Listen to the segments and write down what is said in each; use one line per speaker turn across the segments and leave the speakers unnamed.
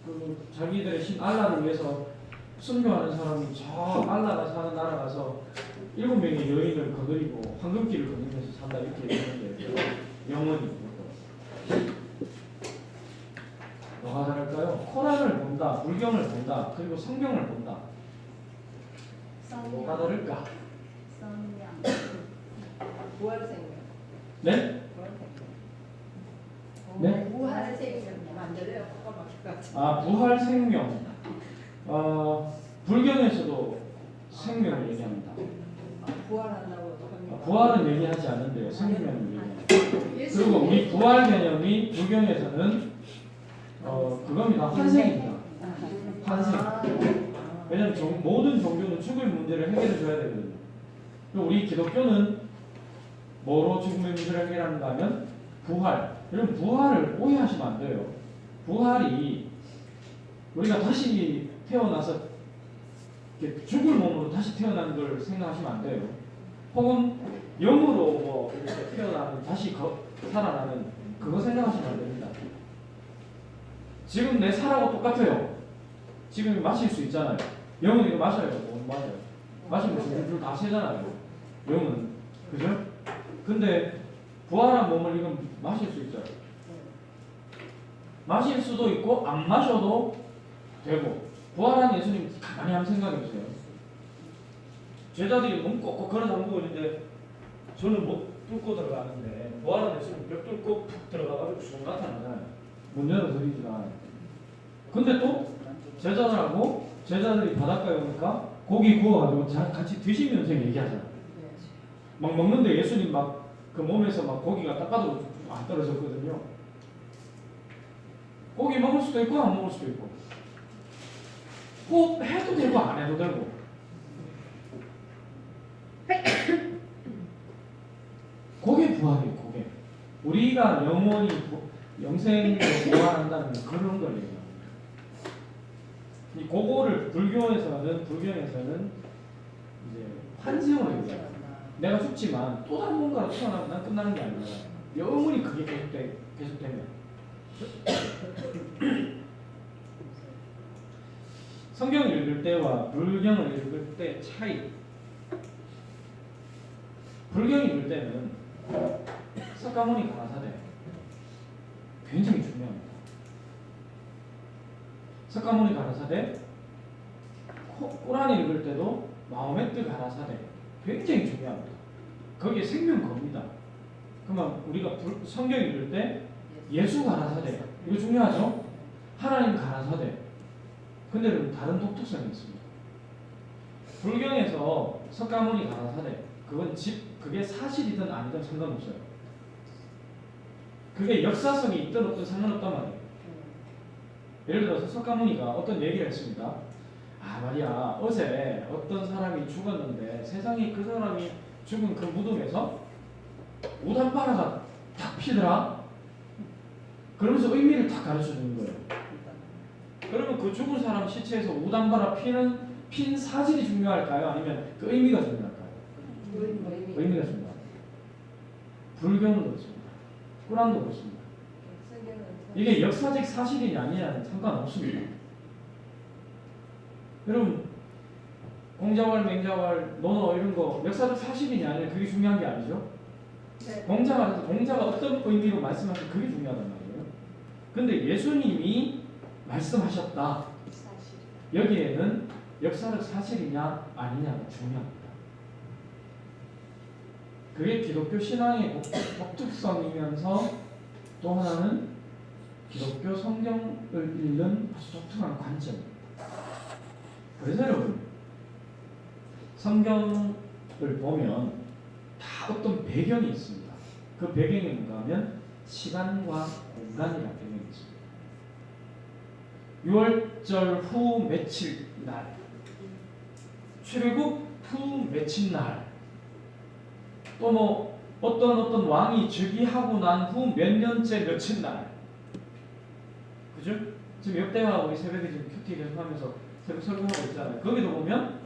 그 자기들의 신 알라를 위해서 순교하는 사람이 저 알라가 사는 나라 가서 7명의 여인을 거느리고 황금길을 거느리면서 산다 이렇게 되는데 영원히 뭐가 다를까요? 코란을 본다, 불경을 본다, 그리고 성경을 본다. 뭐가 다를까?
부활생명.
네? 네?
부활생명 만들어요.
아, 부활 생명. 불경에서도 생명을 얘기합니다.
부활한다고
부활은 얘기하지 않는데요. 생명을 얘기합니다. 그리고 우리 부활 개념이 불경에서는 그겁니다. 환생입니다. 환생. 왜냐하면 모든 종교는 죽을 문제를 해결해 줘야 되거든요. 그리고 우리 기독교는 뭐로 죽음의 문제를 해결하는가 하면 부활. 여러분 부활을 오해하시면 안 돼요. 부활이 우리가 다시 태어나서 죽을 몸으로 다시 태어나는 걸 생각하시면 안 돼요. 혹은 영으로 뭐 이렇게 태어나는 다시 살아나는 그거 생각하시면 안 됩니다. 지금 내 살하고 똑같아요. 지금 마실 수 있잖아요. 영은 이거 마셔요. 못 마셔요. 마시면 줄줄 다 새잖아요. 영은 그죠? 근데 부활한 몸을 이건 마실 수 있어요. 마실 수도 있고 안 마셔도 되고. 부활한 예수님 가만히 한번 생각해보세요. 제자들이 몸 꼭꼭 걸어 잠그고 있는데 저는 못 뚫고 들어가는데 부활한 예수님 벽 뚫고 푹 들어가가지고 쑥 나타나잖아요. 문 열어드리지도 않아요. 근데 또 제자들이 바닷가에 오니까 고기 구워가지고 같이 드시면서 얘기하잖아요. 막 먹는데 예수님 막 그 몸에서 막 고기가 딱 봐도 안 떨어졌거든요. 고기 먹을 수도 있고 안 먹을 수도 있고 해도 되고 안 해도 되고 그게 부활이에요. 그게 우리가 영원히 영생으로 부활한다는 그런 걸 얘기합니다. 이 그거를 불경에서는 이제 환생을 얘기해요. 내가 죽지만 또 다른 뭔가로 태어나면 난 끝나는 게 아니라 영원히 그게 계속되면 성경을 읽을 때와 불경을 읽을 때 차이. 불경 읽을 때는 석가모니 가라사대 굉장히 중요합니다. 석가모니 가라사대, 꾸란을 읽을 때도 마호메트 가라사대 굉장히 중요합니다. 거기에 생명 겁니다. 그러면 우리가 성경 읽을 때 예수 가라사대 이거 중요하죠? 하나님 가라사대. 근데 다른 독특성이 있습니다. 불경에서 석가모니 가라사대 그게 사실이든 아니든 상관없어요. 그게 역사성이 있든 없든 상관없단 말이에요. 예를 들어서 석가모니가 어떤 얘기를 했습니다. 아 말이야 어제 어떤 사람이 죽었는데 세상에 그 사람이 죽은 그 무덤에서 우단바라가 탁 피더라. 그러면서 의미를 탁 가르쳐 주는 거예요. 그러면 그 죽은 사람 시체에서 우단바라 핀 사실이 중요할까요? 아니면 그 의미가 중요할까요? 의미가 중요합니다. 불경도 그렇습니다. 꾸란도 그렇습니다. 이게 역사적 사실이냐 아니냐는 상관없습니다. 여러분 공자왈, 맹자왈, 논어 이런 거 역사적 사실이냐 아니냐 그게 중요한 게 아니죠.
네.
공자가 어떤 의미로 말씀하신 그게 중요하단 말이에요. 근데 예수님이 말씀하셨다. 여기에는 역사적 사실이냐 아니냐가 중요합니다. 그게 기독교 신앙의 독특성이면서 또 하나는 기독교 성경을 읽는 아주 독특한 관점입니다. 그래서 여러분 성경을 보면 다 어떤 배경이 있습니다. 그 배경이 뭔가 하면 시간과 공간이라는 배경이 있습니다. 6월절 후 며칠 날, 출애굽 후 며칠 날, 또 뭐 어떤 왕이 즉위하고 난 후 몇 년째 며칠 날, 그죠? 지금 역대하 우리 새벽에 지금 큐티 계속하면서 새벽 설교하고 있잖아요. 거기도 보면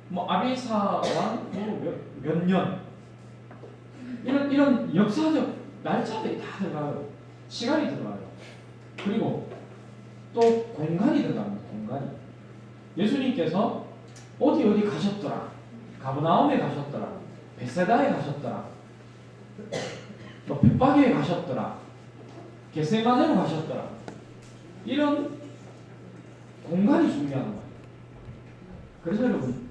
뭐 아비사 왕 몇 년 이런 역사적 날짜들이 다 들어가요. 시간이 들어가요. 그리고 또 공간이 들어갑니다. 공간이. 예수님께서 어디 가셨더라. 가브나움에 가셨더라. 베세다에 가셨더라. 또 벳바게에 가셨더라. 겟세마네로 가셨더라. 이런 공간이 중요한 거예요. 그래서 여러분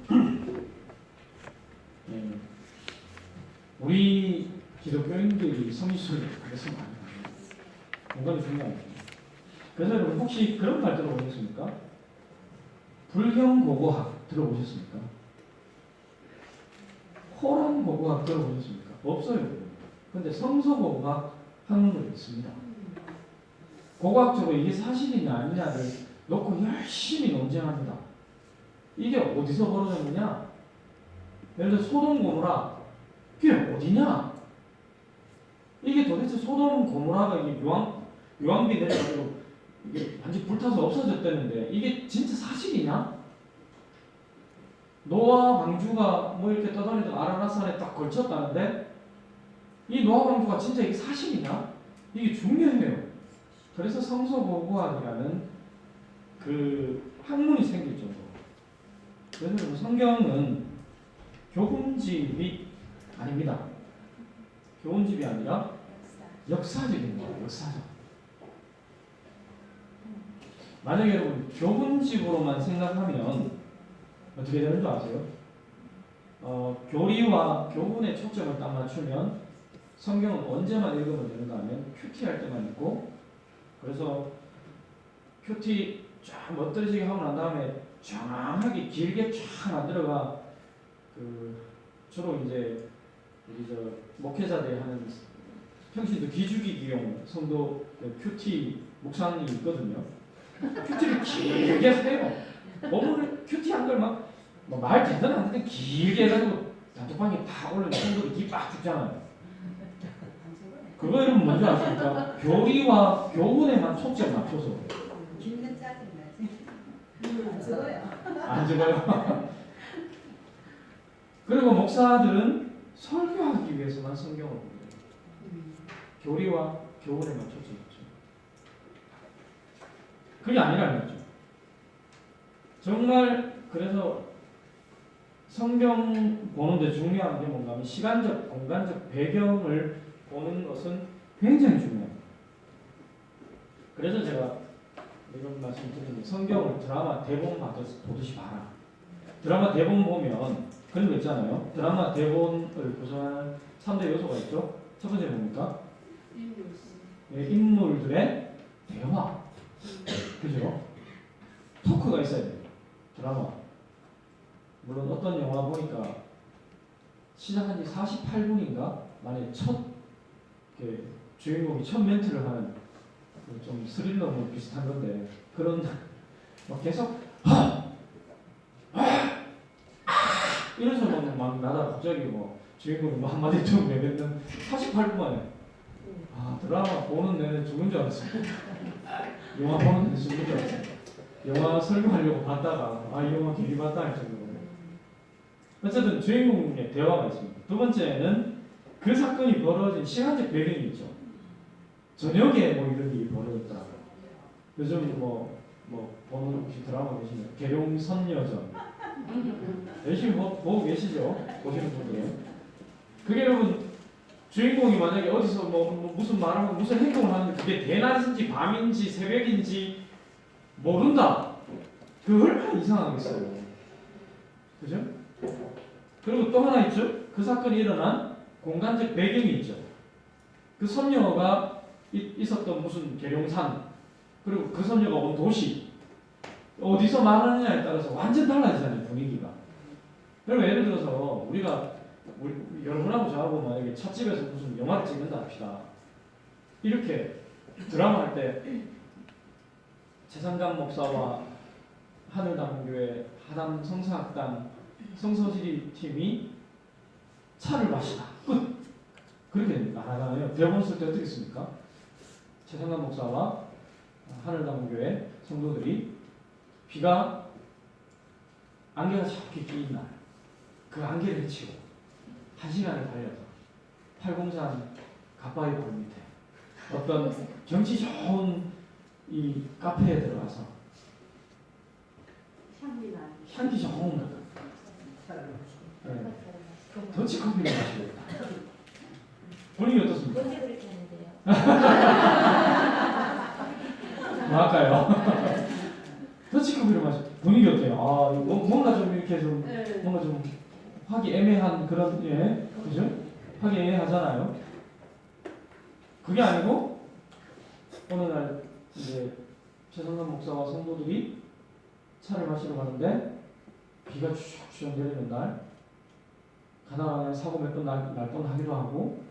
우리 기독교인들이 성지순례를 그래서 많이 합니다. 공간이 중요합니다. 그래서 여러분 혹시 그런 말 들어보셨습니까? 불경고고학 들어보셨습니까? 호랑고고학 들어보셨습니까? 없어요. 근데 성서고고학 학문도 있습니다. 고고학적으로 이게 사실이냐 아니냐를 놓고 열심히 논쟁합니다. 이게 어디서 벌어졌느냐? 예를 들어 소돔 고모라 그게 어디냐? 이게 도대체 소돔 고모라가 이게 유황비 내려가지고 이게 완전 불타서 없어졌다는데 이게 진짜 사실이냐? 노아 방주가 뭐 이렇게 떠다니던 아라라산에 딱 걸쳤다는데 이 노아 방주가 진짜 이게 사실이냐? 이게 중요해요. 그래서 성서고고학이라는 그 학문이 생길 정도로. 그래서 성경은 교훈집이 아닙니다. 교훈집이 아니라 역사적인 거예요. 역사적. 만약에 여러분 교훈집으로만 생각하면 어떻게 되는 줄 아세요? 교리와 교훈에 초점을 딱 맞추면 성경은 언제만 읽으면 되는가 하면 큐티 할 때만 읽고, 그래서 큐티 쫙 멋들어지게 하고 난 다음에 정확하게 길게 쫙 만들어가 주로 이제 우리 목회자들이 하는 평신도 기주기기용 성도 큐티 묵상이 있거든요. 큐티를 길게 해요. 오늘 큐티 한 걸 막 말 제대로 안 듣는데 길게 해가지고 단톡방에 다 올리면 성도들이 기빡 죽잖아요. 그거 여러분 뭔지 아십니까? 교리와 교훈에만 초점 맞춰서.
듣는 짜증나지. 안 죽어요.
안 죽어요. 그리고 목사들은 설교하기 위해서만 성경을 봅니다. 교리와 교훈에만 초점 맞춰. 그게 아니라는 거죠. 정말 그래서 성경 보는데 중요한 게 뭔가 하면 시간적, 공간적 배경을 보는 것은 굉장히 중요합니다. 그래서 제가 이런 말씀 드리는데 성경을 드라마 대본 보듯이 봐라. 드라마 대본 보면 그런 거 있잖아요. 드라마 대본을 구성하는 3대 요소가 있죠. 첫 번째 뭡니까? 인물들의 대화. 그죠? 토크가 있어야 돼요. 드라마. 물론 어떤 영화 보니까 시작한 지 48분인가? 만에 주인공이 첫 멘트를 하는 좀 스릴러 뭐 비슷한 건데 그런 막 계속 이런 소리만 막 나다 갑자기 뭐 주인공이 뭐 한마디 좀 내뱉는 48분 만에 드라마 보는 내내 죽은 줄 알았어요. 영화 보는 내내 죽은 줄 알았어요. 영화 설명하려고 봤다가 이 영화 길이 봤다 할 정도로. 어쨌든 주인공의 대화가 있습니다. 두 번째는 그 사건이 벌어진 시간적 배경이 있죠. 저녁에 뭐 이런 일이 벌어졌더라고요. 요즘 보는 혹시 드라마 계시나요? 계룡선녀전. 열심히 보고 계시죠? 보시는 분들은. 그게 여러분 주인공이 만약에 어디서 무슨 말을 하고 무슨 행동을 하는데 그게 대낮인지 밤인지 새벽인지 모른다. 그 얼마나 이상하겠어요. 그죠? 그리고 또 하나 있죠. 그 사건이 일어난 공간적 배경이 있죠. 그 선녀가 있었던 무슨 계룡산, 그리고 그 선녀가 온 도시, 어디서 말하느냐에 따라서 완전 달라지잖아요, 분위기가. 여러분 예를 들어서 여러분하고 저하고 만약에 찻집에서 무슨 영화를 찍는다 합시다. 이렇게 드라마 할 때 최상감 목사와 하늘담교회 하남 성사학당 성서지리 팀이 차를 마시다. 끝. 그렇게 나가잖아요. 대본 쓸 때 어떻게 씁니까? 최상감 목사와 하늘담교회 성도들이 비가 안개가 작게 끼인 날, 그 안개를 헤치고 1시간을 달려서 팔공산 갓바위 굴 밑에 어떤 경치 좋은 이 카페에 들어가서 향기 좋은 거. 네. 더치커피를 마시겠다. 분위기 어떻습니까?
언제 그렇게 하는데요?
뭐 할까요? 더치커피를 마시. 분위기 어때요? 아, 뭔가 좀 이렇게 좀 뭔가 좀 하기 애매한 그런 예, 그죠? 하기 애매하잖아요. 그게 아니고 어느 날 이제 최성남 목사와 성도들이 차를 마시러 가는데 비가 슉슉 내리는 날 가다가 그냥 사고 몇 번 날 뻔하기도 하고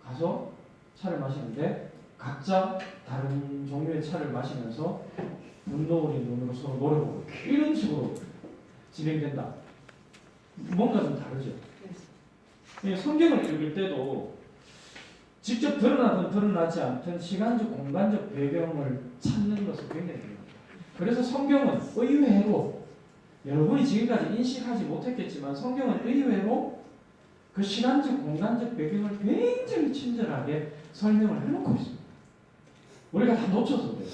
가서 차를 마시는데 각자 다른 종류의 차를 마시면서 분노 어린 눈으로 서로 노려보고 이런 식으로 진행된다. 뭔가 좀 다르죠. 성경을 읽을 때도 직접 드러나든 드러나지 않든 시간적 공간적 배경을 찾는 것은 굉장히 중요합니다. 그래서 성경은 의외로 여러분이 지금까지 인식하지 못했겠지만 성경은 의외로 그 시간적 공간적 배경을 굉장히 친절하게 설명을 해놓고 있습니다. 우리가 다 놓쳐서 그래요.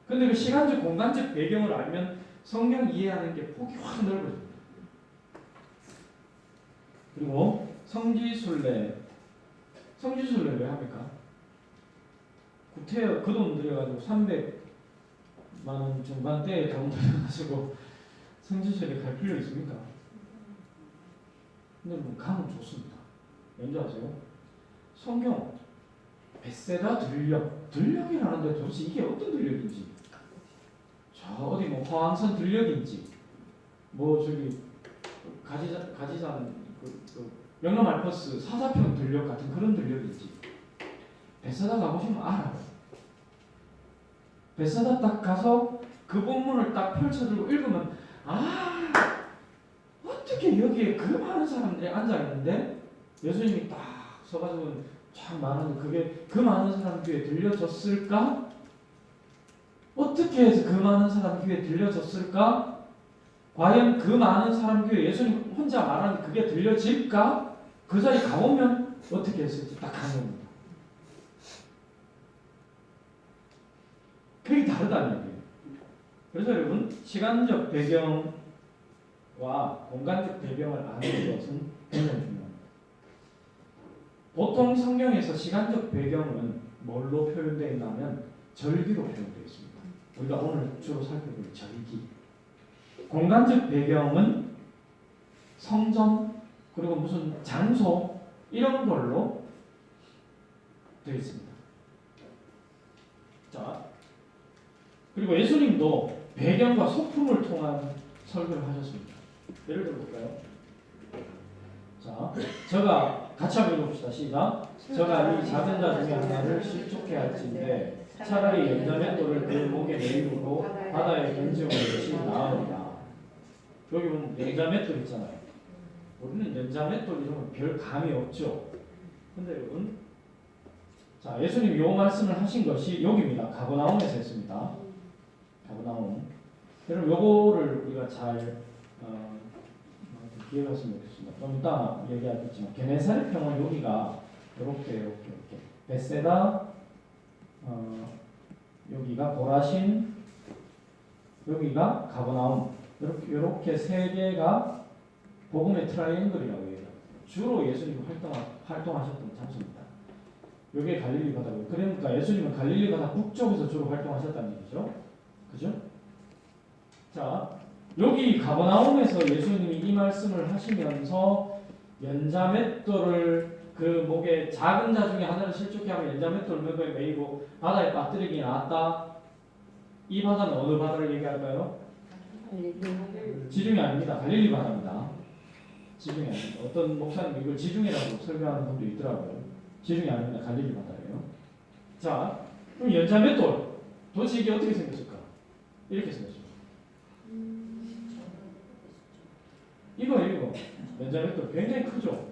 근데 그 시간적 공간적 배경을 알면 성경 이해하는 게 폭이 확 넓어집니다. 그리고 성지순례 왜 합니까? 구태여 그 돈 들여가지고 300만 원 중반대에 돈 들여가지고 성지순례 갈 필요 있습니까? 근데 뭐 가면 좋습니다. 왠지 아세요? 성경 벳세다 들녘이라는데 도대체 이게 어떤 들녘인지, 저 어디 뭐 화왕산 들녘인지, 뭐 저기 가지산 영남 알퍼스 사사평 들녘 같은 그런 들녘인지 벳세다 가보시면 알아요. 벳세다 딱 가서 그 본문을 딱 펼쳐들고 읽으면 어떻게 여기에 그 많은 사람들이 앉아있는데 예수님이 딱 서가지고 참 많은 그게 그 많은 사람 귀에 들려졌을까? 어떻게 해서 그 많은 사람 귀에 들려졌을까? 과연 그 많은 사람 귀에 예수님 혼자 말하는 그게 들려질까? 그 자리에 가보면 어떻게 했을지 딱 가는 겁니다. 그게 다르다는 얘기예요. 그래서 여러분 시간적 배경과 공간적 배경을 아는 것은 굉장히 중요합니다. 보통 성경에서 시간적 배경은 뭘로 표현되어 있냐면 절기로 표현되어 있습니다. 우리가 오늘 주로 살펴볼 절기. 공간적 배경은 성전 그리고 무슨 장소 이런 걸로 되어 있습니다. 자, 그리고 예수님도 배경과 소품을 통한 설교를 하셨습니다. 예를 들어 볼까요? 자, 저가 같이 한번 읽어봅시다. 시작. 저가 이 작은 자 중에 하나를 실족해 할진대 차라리 연자맷돌을 그 목에 매이고 바다에 던지는 것이 나으리라. 여기 보면 연자맷돌 있잖아요. 우리는 연자맷돌 이런 별 감이 없죠. 근데 여러분, 자, 예수님이 요 말씀을 하신 것이 여기입니다. 가버나움에서 했습니다. 가버나움. 여러분 요거를 우리가 잘 기억하시면 좋겠습니다. 좀 이따 얘기하겠지만 게네사렛 평원 여기가 이렇게 벳세다, 여기가 고라신, 여기가 가버나움, 이렇게 세 개가 복음의 트라이앵글이라고 해요. 주로 예수님이 활동하셨던 장소입니다. 여기에 갈릴리 바다고. 그러니까 예수님은 갈릴리 바다 북쪽에서 주로 활동하셨다는 얘기죠. 그죠? 자, 여기 가버나움에서 예수님이 이 말씀을 하시면서 연자맷돌을 그 목에 작은 자 중에 하나를 실족해 하면 연자맷돌을 목에 매이고 바다에 빠뜨리기 나왔다. 이 바다는 어느 바다를 얘기할까요? 지중해 아닙니다. 갈릴리 바다입니다. 지중해 아닙니다. 어떤 목사님 이걸 지중해라고 설명하는 분도 있더라고요. 지중해 아닙니다. 갈릴리 바다예요. 자, 그럼 연자맷돌 도대체 이게 어떻게 생겼을까? 이렇게 생겼습니다. 이거 연자맷돌 굉장히 크죠?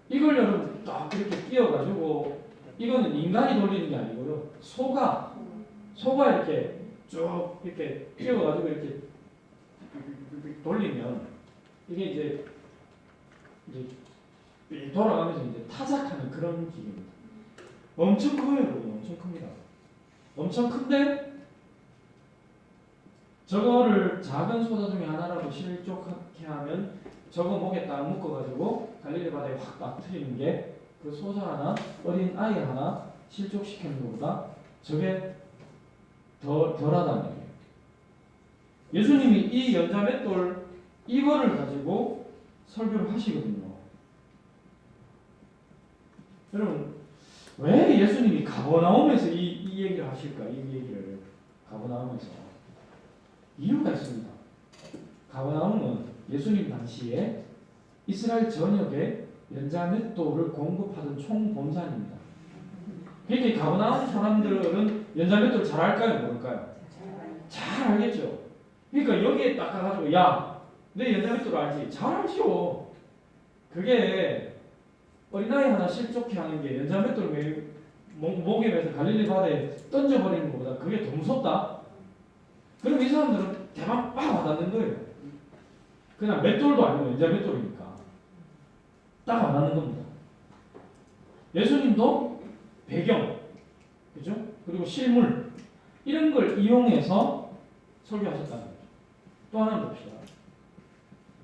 이걸 여러분 딱 이렇게 끼워가지고 이거는 인간이 돌리는 게 아니고요. 소가 이렇게 쭉 이렇게 끼워가지고 이렇게 돌리면 이게 이제 돌아가면서 이제 타작하는 그런 기계입니다. 엄청 커요, 여러분. 엄청 큽니다. 엄청 큰데 저거를 작은 소자 중에 하나라도 실족하게 하면 저거 목에 딱 묶어가지고 갈릴리 바다에 확 빠뜨리는 게 그 소자 하나, 어린 아이 하나 실족시키는 것보다 저게 덜하다는 얘기예요. 예수님이 이 연자맷돌 이거를 가지고 설교를 하시거든요. 여러분, 왜 예수님이 가버나움에서 이 얘기를 하실까? 이 얘기를 가버나움에서 이유가 있습니다. 가버나움은 예수님 당시에 이스라엘 전역에 연자맷돌을 공급하던 총본산입니다. 그러니까 가버나움 사람들은 연자맷돌 잘 알까요? 모를까요? 잘 알겠죠. 그러니까 여기에 딱 가가지고 야, 내 연자맷돌 알지? 잘 알죠. 그게 어린아이 하나 실족해 하는 게 연자맷돌 목에 매서 갈릴리 바다에 던져버리는 것보다 그게 더 무섭다? 그럼 이 사람들은 대박 빡 와닿는 거예요. 그냥 맷돌도 아니고 연자맷돌이니까 딱 와닿는 겁니다. 예수님도 배경, 그죠? 그리고 실물 이런 걸 이용해서 설교하셨다는 거죠. 또 하나 봅시다.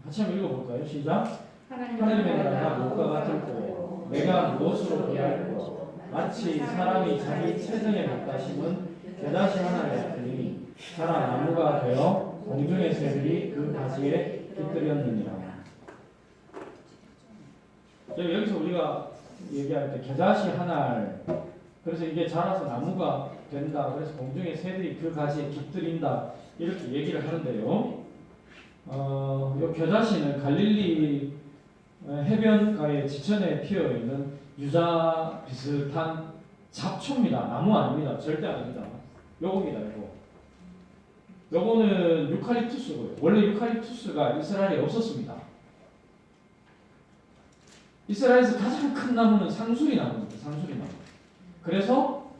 같이 한번 읽어볼까요? 시작. 하나님의 나라가 무엇과 같을꼬 내가 무엇으로 비할꼬 마치 사람이 자기 체정에 갖다 심은 겨자씨 하나를 같으니 자라 나무가 되어 공중의 새들이 그 가지에 깃들였느니라. 여기서 우리가 얘기할 때 겨자씨 하나를 그래서 이게 자라서 나무가 된다. 그래서 공중의 새들이 그 가지에 깃들인다. 이렇게 얘기를 하는데요. 이 겨자씨는 갈릴리 해변가의 지천에 피어 있는 유자 비슷한 잡초입니다. 나무 아닙니다. 절대 아닙니다. 요겁니다. 요거는 유칼립투스고요. 원래 유칼립투스가 이스라엘에 없었습니다. 이스라엘에서 가장 큰 나무는 상수리 나무입니다. 상수리 나무. 그래서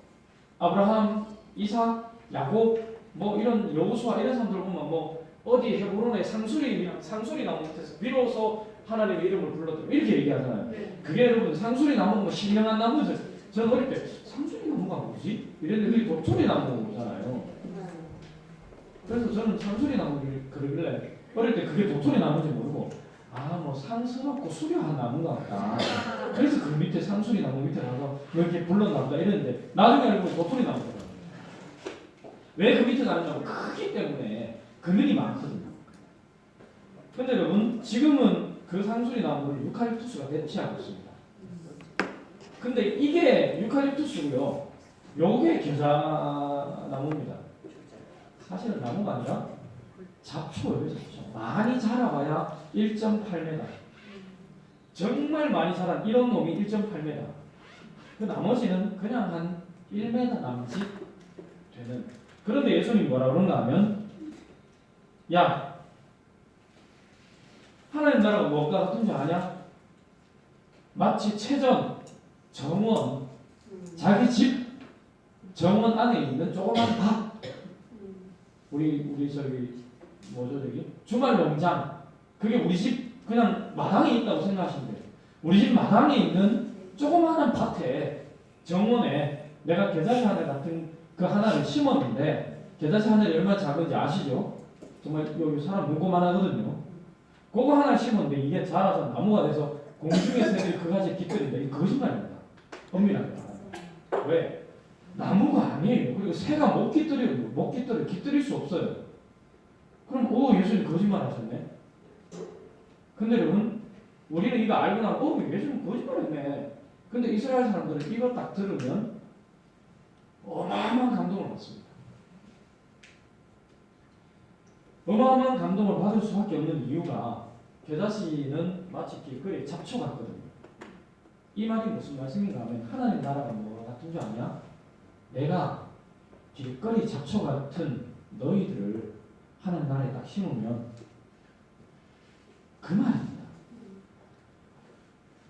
아브라함, 이삭, 야곱 뭐 이런 여호수아 이런 사람들 보면 뭐 어디 헤브론에 상수리 나무 밑에서 비로소 하나님의 이름을 불렀다 이렇게 얘기하잖아요. 그게 여러분 상수리 나무는 뭐 신령한 나무죠. 저는 어릴 때 상수리 나무가 뭐지? 이랬는데 그게 도토리 나무잖아요. 그래서 저는 상수리 나무를 그러길래 어릴 때 그게 도토리 나무인지 모르고 뭐 상스럽고 수려한 나무가 같다. 그래서 그 밑에 상수리 나무 밑에 가서 이렇게 불렀나 보다 이랬는데 나중에 알고 도토리 나무더라고요. 왜 그 밑에 가느냐고 크기 때문에 그늘이 많거든요. 근데 여러분 지금은 그 상수리 나무를 유칼립투스가 대체하고 있습니다. 근데 이게 유칼립투스고요. 요게 겨자나무입니다. 사실은 나무가 아니라 잡초예요. 잡초. 많이 자라봐야 1.8m. 정말 많이 자란 이런 놈이 1.8m. 그 나머지는 그냥 한 1m 남짓 되는. 그런데 예수님이 뭐라 그런가 하면 야, 하나님 나라가 뭐가 같은 줄 아냐? 마치 체전, 정원, 자기 집 정원 안에 있는 조그만 밭. 우리 저기 뭐죠 저기 주말 농장. 그게 우리 집 그냥 마당에 있다고 생각하시면 돼요. 우리 집 마당에 있는 조그마한 밭에 정원에 내가 겨자씨 하늘 같은 그 하나를 심었는데 겨자씨 하늘이 얼마나 작은지 아시죠? 정말 여기 사람 문고만 하거든요. 그거 하나 심었는데 이게 자라서 나무가 돼서 공중의 새들이 그 가지에 깃들인다. 이거 거짓말입니다. 엄밀하게 말하면. 왜? 나무가 아니에요. 그리고 새가 못 깃들일 수 없어요. 그럼 예수님 거짓말 하셨네. 근데 여러분 우리는 이거 알고 나면 예수님 거짓말 했네. 근데 이스라엘 사람들은 이거 딱 들으면 어마어마한 감동을 받습니다. 어마어마한 감동을 받을 수밖에 없는 이유가 겨자씨는 마치 길거리에 잡초 같거든요. 이 말이 무슨 말씀인가 하면 하나님 나라가 뭐 같은 줄 아냐? 내가 길거리 잡초 같은 너희들을 하나님 나라에 딱 심으면 그 말입니다.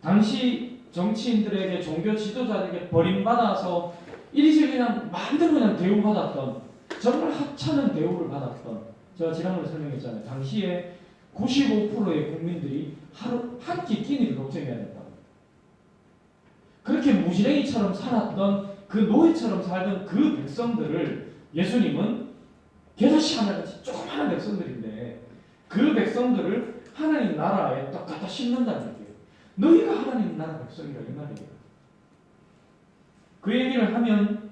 당시 정치인들에게 종교 지도자들에게 버림받아서 이리저리 그냥 마음대로 그냥 대우받았던 정말 하찮은 대우를 받았던 제가 지난번에 설명했잖아요. 당시에 95%의 국민들이 하루 한 끼 끼니를 걱정해야 된다고. 그렇게 무지랭이처럼 살았던 그 그 노예처럼 살던 그 백성들을 예수님은 겨자씨 하나같이 조그마한 백성들인데 그 백성들을 하나님 나라에 딱 갖다 심는다는 얘기예요. 너희가 하나님 나라 백성이라 이 말이에요. 그 얘기를 하면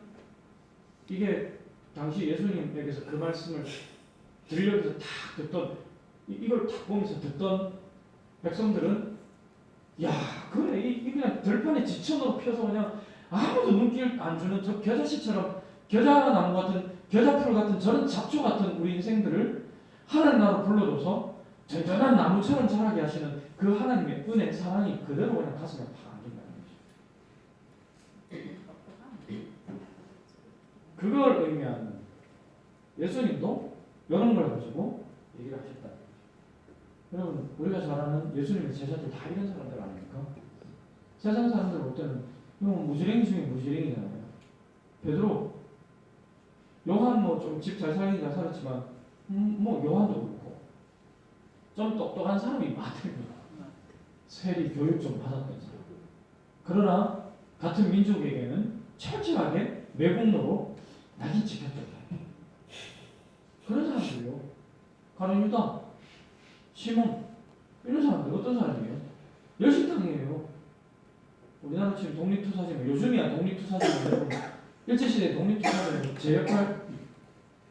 이게 당시 예수님에게서 그 말씀을 들려서 탁 듣던 이걸 탁 보면서 듣던 백성들은 야 그래 이 그냥 들판에 지천으로 펴서 그냥 아무도 눈길 안 주는 저 겨자씨처럼 겨자나무 같은 겨자풀 같은 저런 잡초 같은 우리 인생들을 하나님 나라로 불러줘서 든든한 나무처럼 자라게 하시는 그 하나님의 은혜 사랑이 그대로 그냥 가슴에 팍 안긴다는 거죠. 그걸 의미하는 예수님도 이런 걸 가지고 얘기를 하셨다. 여러분 우리가 잘 아는 예수님의 제자들 다 이런 사람들 아닙니까? 세상 사람들 볼 때는 이건 무지랭이 중에 무지랭이잖아요. 베드로, 요한 뭐 좀 집 잘 살긴 잘 살았지만 뭐 요한도 그렇고 좀 똑똑한 사람이 많습니다. 세리 교육 좀 받았던 사람. 그러나 같은 민족에게는 철저하게 매국노로 낙인 찍혔던 사람. 그런 사람들이요. 가룟 유다, 시몬 이런 사람들 어떤 사람이에요? 열심당이에요. 우리나라 지금 독립투사지만 요즘이야 독립투사지만 일제시대 독립투사지만 제 역할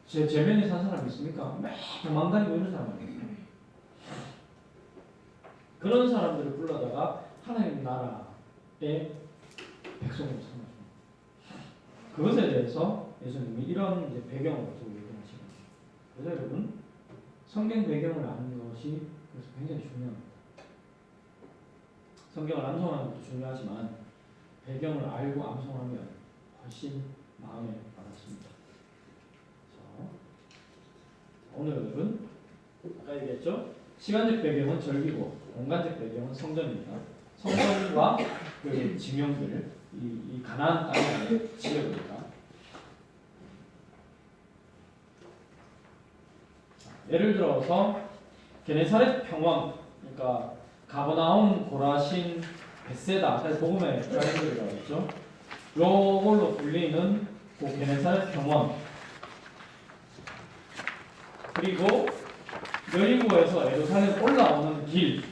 제 제면에 산 사람이 있습니까? 매 도망다니고 이런 사람 아니에요. 그런 사람들을 불러다가 하나님 나라의 백성으로 삼아줍니다. 그것에 대해서 예수님이 이런 이제 배경을 가지고 얘기하시는 거예요. 그래서 여러분 성경 배경을 아는 것이 그래서 굉장히 중요합니다. 성경을 암송하는 것도 중요하지만 배경을 알고 암송하면 훨씬 마음에 와닿습니다. 오늘은 아까 얘기했죠? 시간적 배경은 절기고 공간적 배경은 성전입니다. 성전과 그 지명들 이 가나안 땅의 지역입니다. 예를 들어서 게네사렛 평원 그러니까 가버나움, 고라신, 벳세다, 복음의 트라이앵글이라고 했죠. 요걸로 불리는 그 게네사렛 평원 그리고 여리고에서 예루살렘 올라오는 길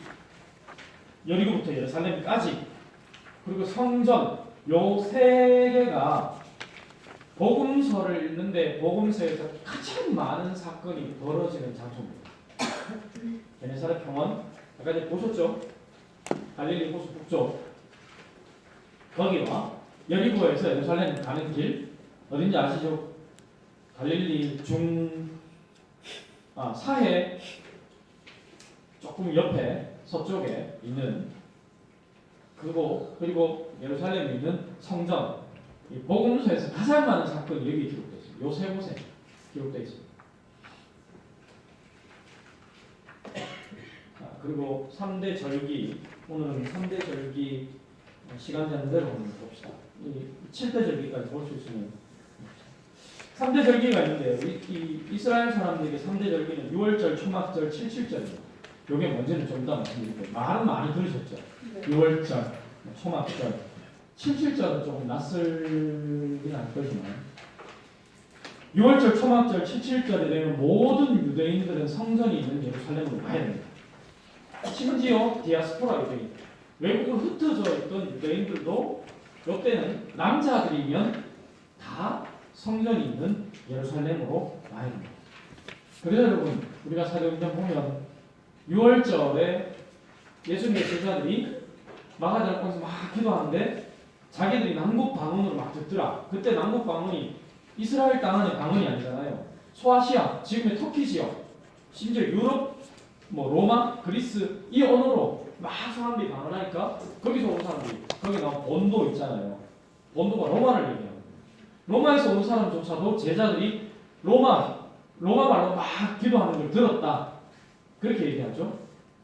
여리고부터 예루살렘까지 그리고 성전 요 세 개가 복음서를 읽는데 복음서에서 가장 많은 사건이 벌어지는 장소입니다. 게네사렛 평원 아까 이제 보셨죠? 갈릴리 호수 북쪽 거기와 여리고에서 예루살렘 가는 길 어딘지 아시죠? 갈릴리 사해 조금 옆에 서쪽에 있는 그리고 예루살렘에 있는 성전 이 복음서에서 가장 많은 사건이 여기 기록되어 있습니다. 요 세 곳에 기록되어 있습니다. 그리고 3대 절기 오늘은 3대 절기 시간 되는 대로 봅시다. 이 7대 절기까지 볼 수 있으면 3대 절기가 있는데요. 이 이스라엘 사람들에게 3대 절기는 6월절, 초막절, 77절입니다. 요게 뭔지는 좀 이따 말씀드릴게요. 말은 많이 들으셨죠? 네. 6월절, 초막절, 77절은 조금 낯설긴 할 거지만 6월절, 초막절, 77절에 되면 모든 유대인들은 성전이 있는 예루살렘으로 가야 됩니다. 심지어 디아스포라 유대인, 외국으로 흩어져 있던 유대인들도 이때는 남자들이면 다 성전이 있는 예루살렘으로 와야 됩니다. 그래서 여러분 우리가 사도행전 보면 6월절에 예수님의 제자들이 마가다락방에서 막 기도하는데 자기들이 남북 방언으로 막 듣더라. 그때 남북 방언이 이스라엘 땅 안의 방언이 아니잖아요. 소아시아, 지금의 터키 지역, 심지어 유럽, 로마, 그리스 이 언어로 막 사람들이 방언하니까 거기서 온 사람들이 거기 나온 본도 있잖아요. 본도가 로마를 얘기해요. 로마에서 온 사람조차도 제자들이 로마 말로 막 기도하는 걸 들었다. 그렇게 얘기하죠.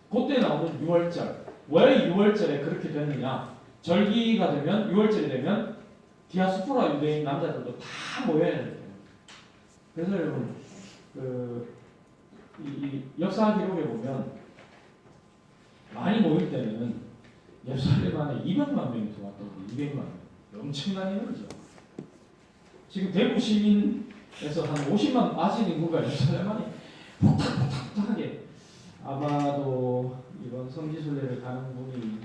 그때 나오는 6월절. 왜 6월절에 그렇게 됐느냐? 절기가 되면 6월절이 되면 디아스포라 유대인 남자들도 다 모여야 돼요. 그래서 여러분 이 역사 기록에 보면 많이 모일 때는 예루살렘 안에 200만 명이 들어왔다고 200만 명. 엄청난 인원이죠. 지금 대구 시민에서 한 50만 아직 인구가 예루살렘만이 폭탁폭탁하게 아마도 이번 성지순례를 가는 분이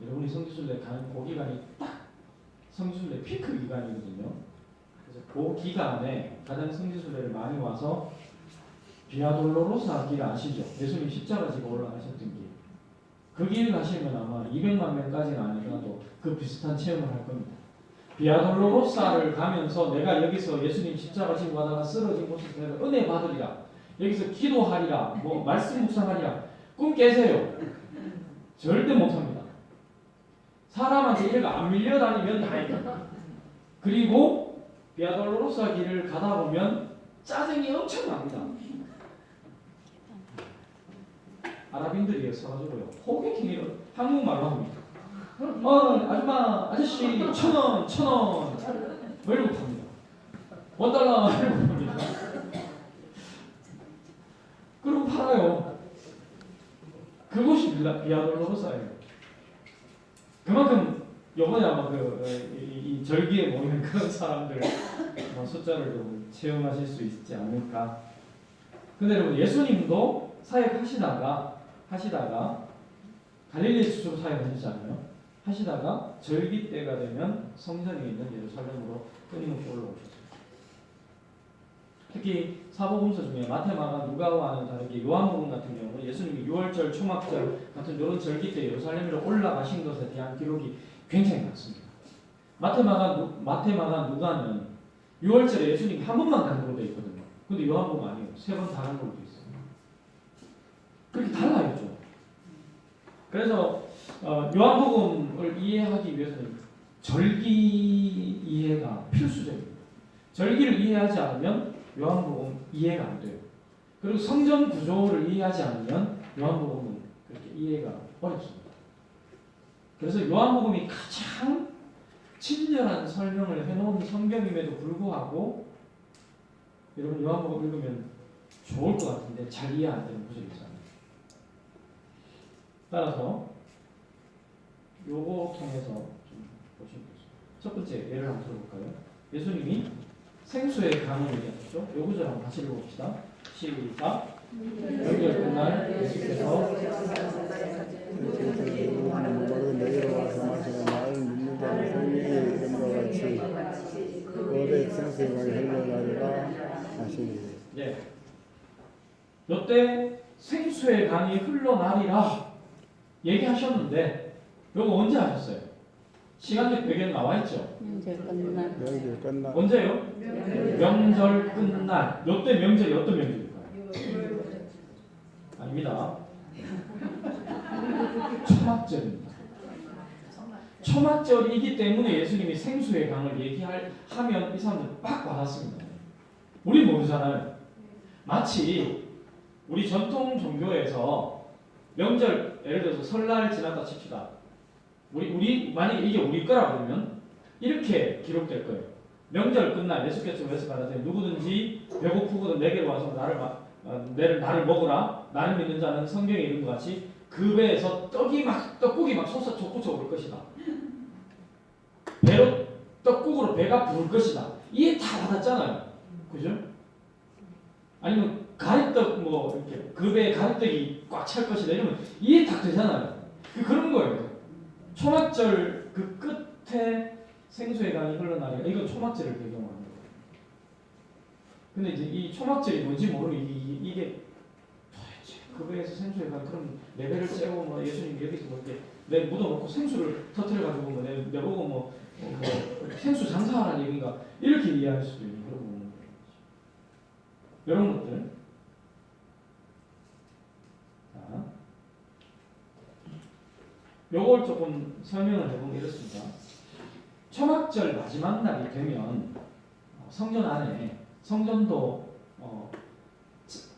여러분이 성지순례 가는 그 기간이 딱 성지순례 피크 기간이거든요. 그래서 그 기간에 가장 성지순례를 많이 와서 비아돌로로사 길 아시죠? 예수님 십자가 지고 올라가셨던 길. 그 길 가시면 아마 200만 명까지는 아니더라도 그 비슷한 체험을 할 겁니다. 비아돌로로사를 가면서 내가 여기서 예수님 십자가 지고 가다가 쓰러진 곳에서 내가 은혜 받으리라. 여기서 기도하리라. 뭐 말씀 묵상하리라. 꿈 깨세요. 절대 못합니다. 사람한테 이렇게 안 밀려다니면 다행이다. 그리고 비아돌로로사 길을 가다 보면 짜증이 엄청납니다. 아랍인들이에요. 서가지고요. 호객행위를 한국말로 합니다. 아줌마, 아저씨, 1,000원, 1,000원. 뭐 이러고 팝니다. $1 이러고 팝니다. 그러고 팔아요. 그것이 비아돌로로사예요. 그만큼 요번에 아마 이 절기에 모이는 그런 사람들 숫자를 좀 체험하실 수 있지 않을까. 근데 여러분 예수님도 사역하시다가 갈릴리 수주로 사역하시잖아요. 하시다가 절기 때가 되면 성전에 있는 예루살렘으로 끊임없이 올라오셨어요. 특히 사복음서 중에 마태, 마가, 누가와는 다르게 요한복음 같은 경우는 예수님이 6월절, 초막절 같은 이런 절기 때 예루살렘으로 올라가신 것에 대한 기록이 굉장히 많습니다. 마태, 마가, 누가는 6월절에 예수님이 한 번만 간 걸로 되어 있거든요. 근데 요한복음 아니에요. 3번 다 간 걸로 되어 있어요. 그렇게 달라요, 좀. 그래서 요한복음을 이해하기 위해서는 절기 이해가 필수적입니다. 절기를 이해하지 않으면 요한복음 이해가 안 돼요. 그리고 성전 구조를 이해하지 않으면 요한복음은 그렇게 이해가 어렵습니다. 그래서 요한복음이 가장 친절한 설명을 해놓은 성경임에도 불구하고 여러분 요한복음 읽으면 좋을 것 같은데 잘 이해 안 되는 구절이 있잖아요. 따라서 요거 통해서 좀 보시면 되겠습니다. 첫 번째 예를 한번 들어볼까요? 예수님이 생수의 강을 얘기하셨죠? 요 구절 한번 같이 읽어봅시다. 시작. 명절 끝날 예수께서
내려와서 마시는 나를 믿는 자는 성령의 이름과 같이 오래 생수의 강이 흘러나리라 하시니.
예. 요때 생수의 강이 흘러나리라 얘기하셨는데 요거 언제 하셨어요? 시간적 배경 나와 있죠?
명절 끝날.
언제요? 명절 끝날. 요때 명절이 어떤 명절일까요? 아닙니다. 초막절입니다. 초막절이기 때문에 예수님이 생수의 강을 얘기하면 이 사람들 빡 받았습니다. 우리 모르잖아요. 마치 우리 전통 종교에서 명절, 예를 들어서 설날 지났다 칩시다. 우리 만약에 이게 우리 거라 그러면 이렇게 기록될 거예요. 명절 끝날 예수께서 외서 가라되 누구든지 배고프거든 내게로 와서 나를 먹으라. 나를 믿는 자는 성경에 이른 것 같이 그 배에서 떡국이 막 솟아 솟구쳐 올 것이다. 배로 떡국으로 배가 부를 것이다. 이해 다 받았잖아요. 그죠? 아니면 가래떡 이렇게 그 배에 가래떡이 꽉 찰 것이다 이러면 이해 딱 되잖아요. 그런 거예요. 초막절 그 끝에 생수의 강이 흘러나리라. 이건 초막절을 배경으로 하는 거예요. 근데 이제 이 초막절이 뭔지 모르면 이게 도대체 그 배에서 생수의 강 그럼 내 배를 째고 예수님 여기서 이렇게 내 묻어놓고 생수를 터뜨려가지고 내보고 생수 장사하라는 얘기인가 이렇게 이해할 수도 있는 그런 부분인 거예요. 이런 것들. 자, 요걸 조금 설명을 해보면 이렇습니다. 초막절 마지막 날이 되면 성전 안에 성전도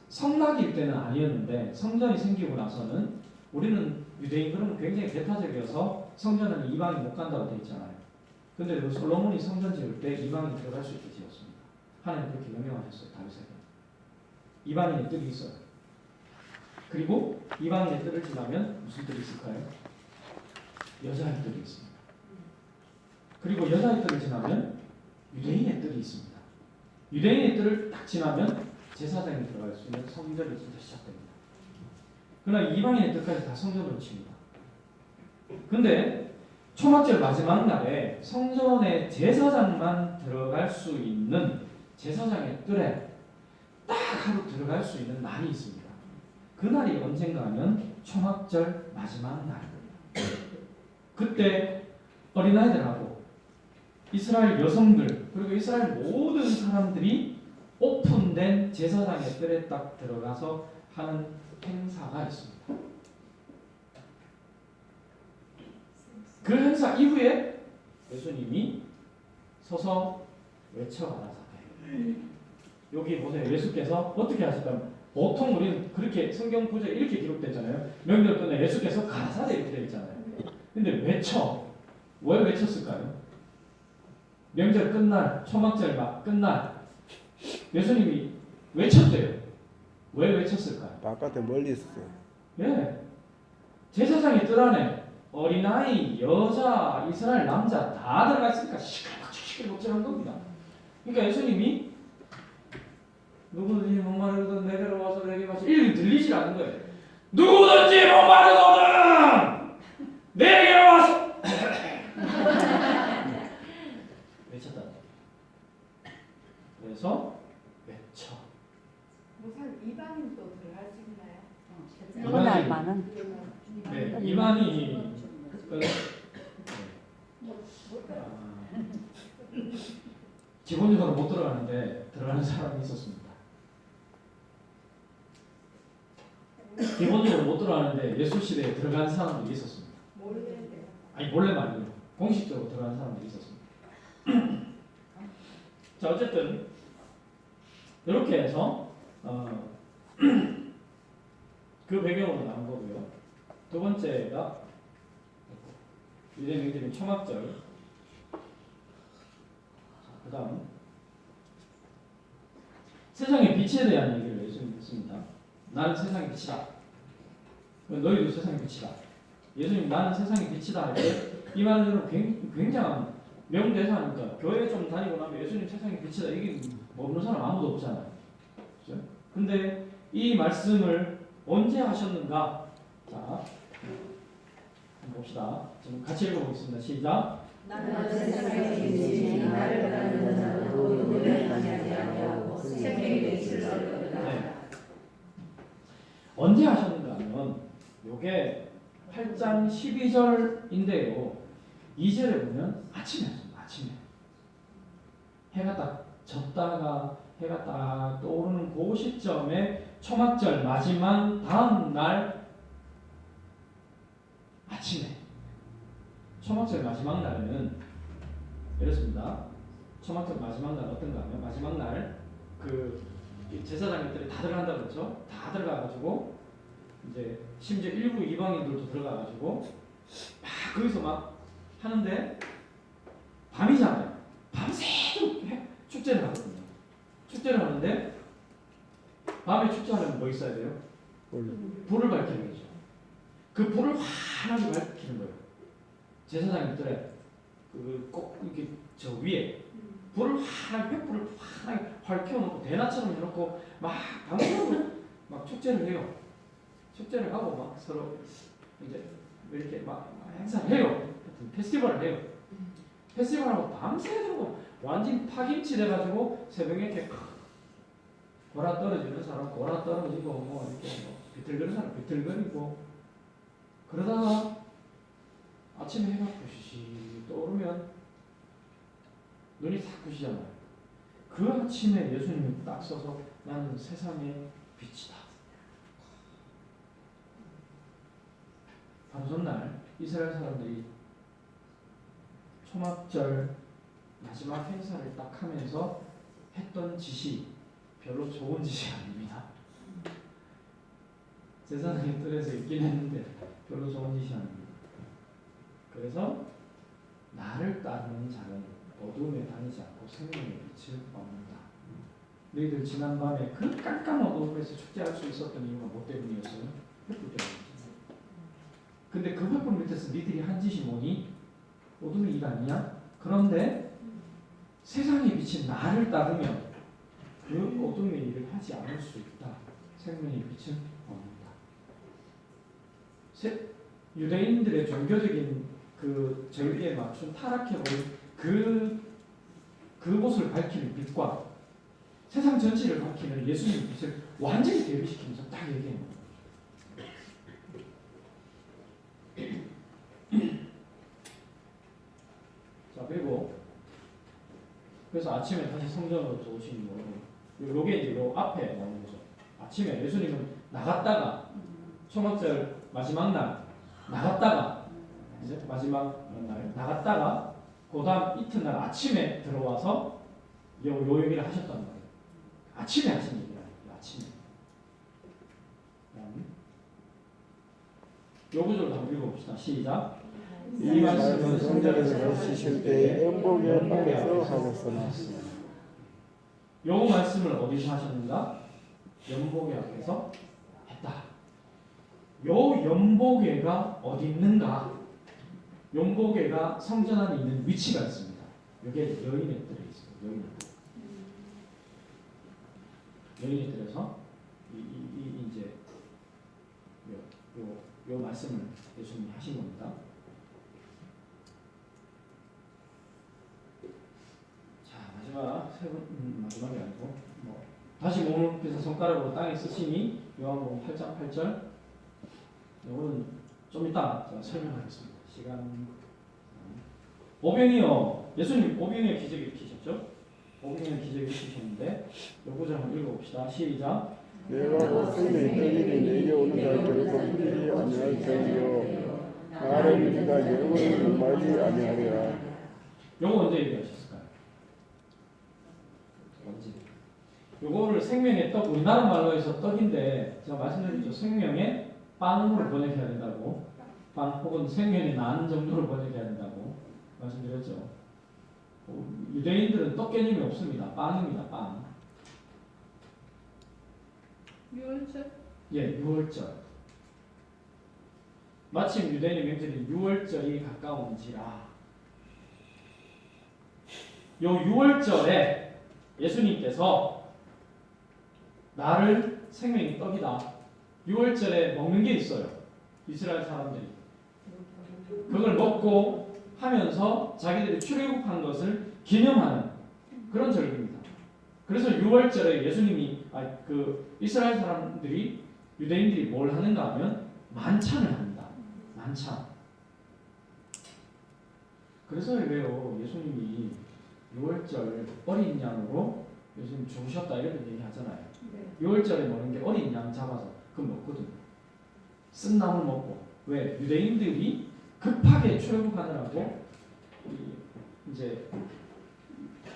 성막일 때는 아니었는데 성전이 생기고 나서는 우리는 유대인 그러면 굉장히 배타적이어서 성전은 이방이 못 간다고 되어 있잖아요. 근데 솔로몬이 성전 지을 때 이방이 들어갈 수 있게 지었습니다. 하나님 그렇게 명령하셨어요. 다윗에게. 이방인의 뜰이 있어요. 그리고 이방인의 뜰을 지나면 무슨 뜰이 있을까요? 여자의 뜰이 있습니다. 그리고 여자의 뜰을 지나면 유대인의 뜰이 있습니다. 유대인의 뜰을 딱 지나면 제사장이 들어갈 수 있는 성전이 진짜 시작됩니다. 그러나 이방인의 뜰까지 다 성전으로 칩니다. 근데 초막절 마지막 날에 성전에 제사장만 들어갈 수 있는 제사장의 뜰에 딱 하루 들어갈 수 있는 날이 있습니다. 그 날이 언젠가 하면 초막절 마지막 날. 그때 어린아이들하고 이스라엘 여성들 그리고 이스라엘 모든 사람들이 오픈된 제사장의 뜰에 딱 들어가서 하는 행사가 있습니다. 그 행사 이후에 예수님이 서서 외쳐가라사대. 여기 보세요. 예수께서 어떻게 하실까요? 보통 우리는 그렇게 성경 구절에 이렇게 기록됐잖아요. 명절 끝에 예수께서 가라사대 이렇게 되어 있잖아요. 근데 외쳐. 왜 외쳤을까요? 명절 끝날, 초막절 막 끝날 예수님이 외쳤대요. 왜 외쳤을까요?
바깥에 멀리 있었어요.
예. 제사장의 뜰 안에 어린아이, 여자, 이스라엘 남자 다 들어가 있으니까 시끌벅적한 겁니다. 그러니까 예수님이 누구든지 목마르거든 내게로 와서 내게 마시라 이렇게 들리질 않는 거예요. 누구든지 목마르거든 내게로 와서 외쳤다. 그래서 외쳐.
우선 이방인도 들어갈 수 있나요?
그날만은
네, 이만희 기본적으로 못 들어가는데 들어가는 사람이 있었습니다. 기본적으로 못 들어가는데 예수 시대에 들어간 사람들이 있었습니다.
모르겠는데요.
아니 몰래가 아니에요. 공식적으로 들어간 사람들이 있었습니다. 자 어쨌든 이렇게 해서 그 배경으로 나온 거고요. 두 번째가 유대 명절인 초막절. 그 다음 세상의 빛에 대한 얘기를 예수님이 했습니다. 나는 세상의 빛이다. 너희도 세상의 빛이다. 예수님 나는 세상의 빛이다 할 때 이 말은 굉장한 명대사니까 교회 좀 다니고 나면 예수님 세상의 빛이다 이게 모르는 사람 아무도 없잖아요. 그죠? 근데 이 말씀을 언제 하셨는가? 자, 한번 봅시다. 지금 같이 읽어보겠습니다. 시작.
나는 세상의 빛이니 나를 따르는 자도 눈을 가지 아니하고 생명의 빛을 얻으리라.
네. 언제 하셨는가 하면 요게 8장 12절인데요. 2절에 보면 아침에 하셨습니다. 아침에. 해가 딱 졌다가 해가 딱 떠오르는 그 시점에 초막절 마지막 다음 날 아침에 초막절 마지막 날에는 이렇습니다. 초막절 마지막 날 어떤가 하면 마지막 날 그 제사장들이 다 들어간다고 그랬죠. 다 들어가가지고 이제 심지어 일부 이방인들도 들어가가지고 막 거기서 막 하는데 밤이잖아요. 밤새도록 축제를 하거든요. 축제를 하는데 밤에 축제하려면 뭐 있어야 돼요? 불을 밝히는 거죠. 그 불을 환하게 밝히는 거예요. 제사장님들의 꼭 이렇게 저 위에 불을 환하게 횃불을 환하게 밝혀놓고 대낮처럼 해놓고 막 방송으로 막 축제를 해요. 축제를 하고 막 서로 이제 이렇게 막 행사를 해요. 페스티벌을 해요. 페스티벌하고 밤새도록 완전 파김치 돼가지고 새벽에 이렇게 고라 떨어지는 사람 고라 떨어지고 뭐 이렇게 뭐 비틀거리는 사람 비틀거리고 그러다가 아침에 해가 부시시 떠오르면 눈이 싹 부시잖아요. 그 아침에 예수님이 딱 서서 나는 세상의 빛이다. 바로 전날 이스라엘 사람들이 초막절 마지막 행사를 딱 하면서 했던 짓이 별로 좋은 짓이 아닙니다. 제사장의 뜰에서 있긴 했는데 별로 좋은 짓이 아닙니다. 그래서 나를 따르는 자는 어두움에 다니지 않고 생명의 빛을 얻는다. 너희들 지난밤에 그 깜깜한 어두움에서 축제할 수 있었던 이유가 뭐 때문이었어요? 횃불 때문이었어요. 근데 그 횃불 밑에서 니들이 한 짓이 뭐니? 어둠의 일 아니냐? 그런데 세상에 비친 나를 따르면 그 어둠의 일을 하지 않을 수 있다. 생명의 빛은 옵니다. 유대인들의 종교적인 그 절기에 맞춘 타락해버린 그곳을 밝히는 빛과 세상 전체를 밝히는 예수님의 빛을 완전히 대비시키면서 딱 얘기해요. 자, 그래서 아침에 다시 성전으로 들어오신 거고, 요게 이제 요 앞에 나오는 거죠. 아침에 예수님은 나갔다가 초막절 마지막 날 나갔다가 이제 마지막 날 나갔다가 그다음 이튿날 아침에 들어와서 요 얘기를 하셨단 말이에요. 아침에 하신 얘기예요. 아침에. 요 구절도 한번 읽어봅시다. 시작.
이 말씀은 성전에서 가르치실 때 연복의 앞에서 하셨으나.
요 말씀을 어디서 하셨는가? 연복의 앞에서 했다. 요 연복회가 어디 있는가? 연복회가 성전 안에 있는 위치가 있습니다. 여기에 여인의 뜰에 있습니다. 여인의 뜰에서 이제 요 말씀을 예수님이 하신 겁니다. 자, 마지막이 아니고 다시 몸을 펴서 손가락으로 땅에 쓰시니 요한복음 8장 8절. 이거는 좀 이따 제가 설명하겠습니다. 시간. 오병이요. 예수님 오병이의 기적을 일으키셨죠? 오병이의 기적을 일으키셨는데 요 구절 한번 읽어봅시다. 시작.
내가 곧 생명의 떡이니 내게 오는 자 결코 풀리지 아니할 터이요 나를 믿으다 영원히 목마르지 아니하리라.
요거 언제 얘기하셨을까요? 언제? 요거를 생명의 떡, 우리나라 말로 해서 떡인데 제가 말씀드렸죠. 생명의 빵으로 번역해야 된다고. 빵 혹은 생명이 나는 정도로 번역해야 된다고 말씀드렸죠. 유대인들은 떡 개념이 없습니다. 빵입니다. 빵.
유월절?
예, 6월절. 마침 유대인의 명절인 6월절이 가까운지라. 요 6월절에 예수님께서 나를 생명의 떡이다. 6월절에 먹는 게 있어요. 이스라엘 사람들이. 그걸 먹고 하면서 자기들이 출애굽한 것을 기념하는 그런 절기입니다. 그래서 6월절에 예수님이 이스라엘 사람들이 유대인들이 뭘 하는가 하면 만찬을 합니다. 만찬. 그래서 왜요? 예수님이 6월절 어린 양으로 예수님 죽으셨다 이렇게 얘기하잖아요. 6월절에 먹는 게 어린 양 잡아서 그거 먹거든요. 쓴 나물 먹고. 왜? 유대인들이 급하게 출애굽하느라고 이제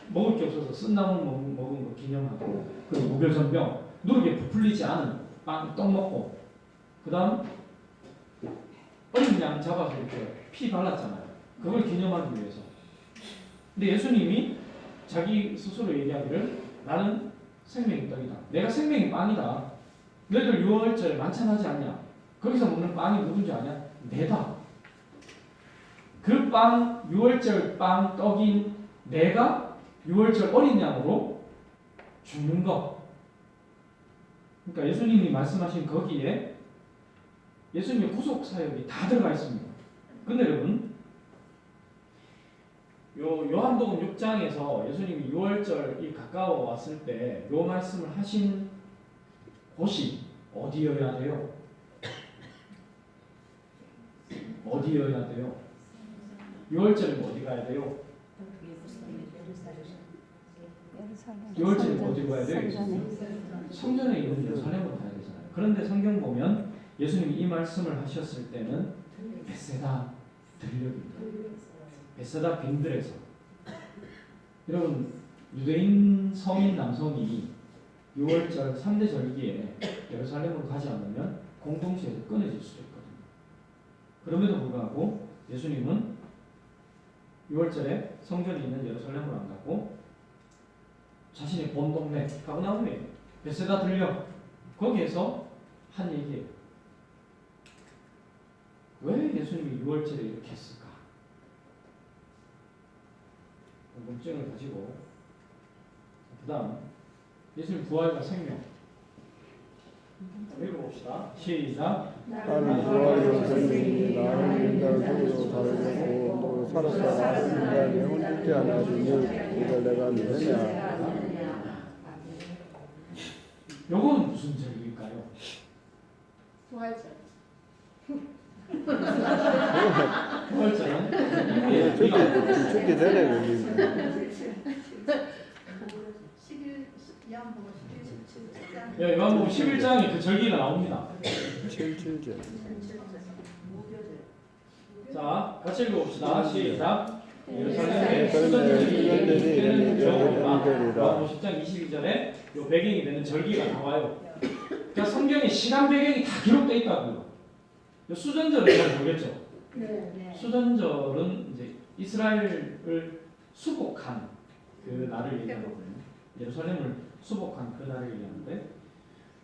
먹을 게 없어서 쓴 나물 먹은 거 기념하고, 그리고 무별선병 누르게 부풀리지 않은 떡 먹고, 그 다음 어린 양 잡아서 이렇게 피 발랐잖아요. 그걸 기념하기 위해서. 근데 예수님이 자기 스스로 얘기하기를 나는 생명의 떡이다. 내가 생명의 빵이다. 너희들 6월절에 만찬하지 않냐? 거기서 먹는 빵이 누군지 아냐? 내다. 그 빵, 6월절 빵 떡인 내가 6월절 어린 양으로 죽는 것. 그러니까 예수님이 말씀하신 거기에 예수님의 구속 사역이 다 들어가 있습니다. 근데 여러분, 요한복음 6장에서 예수님이 6월절이 가까워 왔을 때 요 말씀을 하신 곳이 어디여야 돼요? 어디여야 돼요? 6월절에 어디 가야 돼요? 6월절에 어디로 가야 돼요? 성전에 있는 예루살렘으로 가야 되잖아요. 그런데 성경 보면 예수님이 이 말씀을 하셨을 때는 벳세다 들녘입니다. 벳세다 빈들에서. 여러분, 유대인 성인 남성이 6월절 3대 절기에 예루살렘으로 가지 않으면 공동체에서 끊어질 수도 있거든요. 그럼에도 불구하고 예수님은 6월절에 성전이 있는 예루살렘으로 안 가고 자신의 본 동네 가버나움에 벳세다 들녘 거기에서 한 얘기예요. 왜 예수님이 6월절에 이렇게 했을까? 궁금증을 가지고 다음 예수님 부활과 생명. 읽어봅시다. 시작.
나는 부활이요 생명이니 나를 인자를 죽어도 살아있고 또 살았다가 인자 영원 죽지 않으리니 이걸 내가 믿느냐.
요건 무슨 절기일까요?
부활절.
부활절은
죽기 전에 걸린
11 요한복음 11, 17장.
예, 요한복음 11장에 그 절기가 나옵니다.
77절.
자, 같이 읽어봅시다. 시작.
예루살렘에
예루살렘에 수전절이
수전절이
되는 요한복음 10장 22절에 요 배경이 되는 절기가 나와요. 그러니까 성경에 시간 배경이 다 기록되어 있다고요. 요 수전절은 잘 모르겠죠?
네.
수전절은 이제 이스라엘을 수복한 그 날을 얘기하거든요. 예루살렘을 수복한 그 날을 얘기하는데,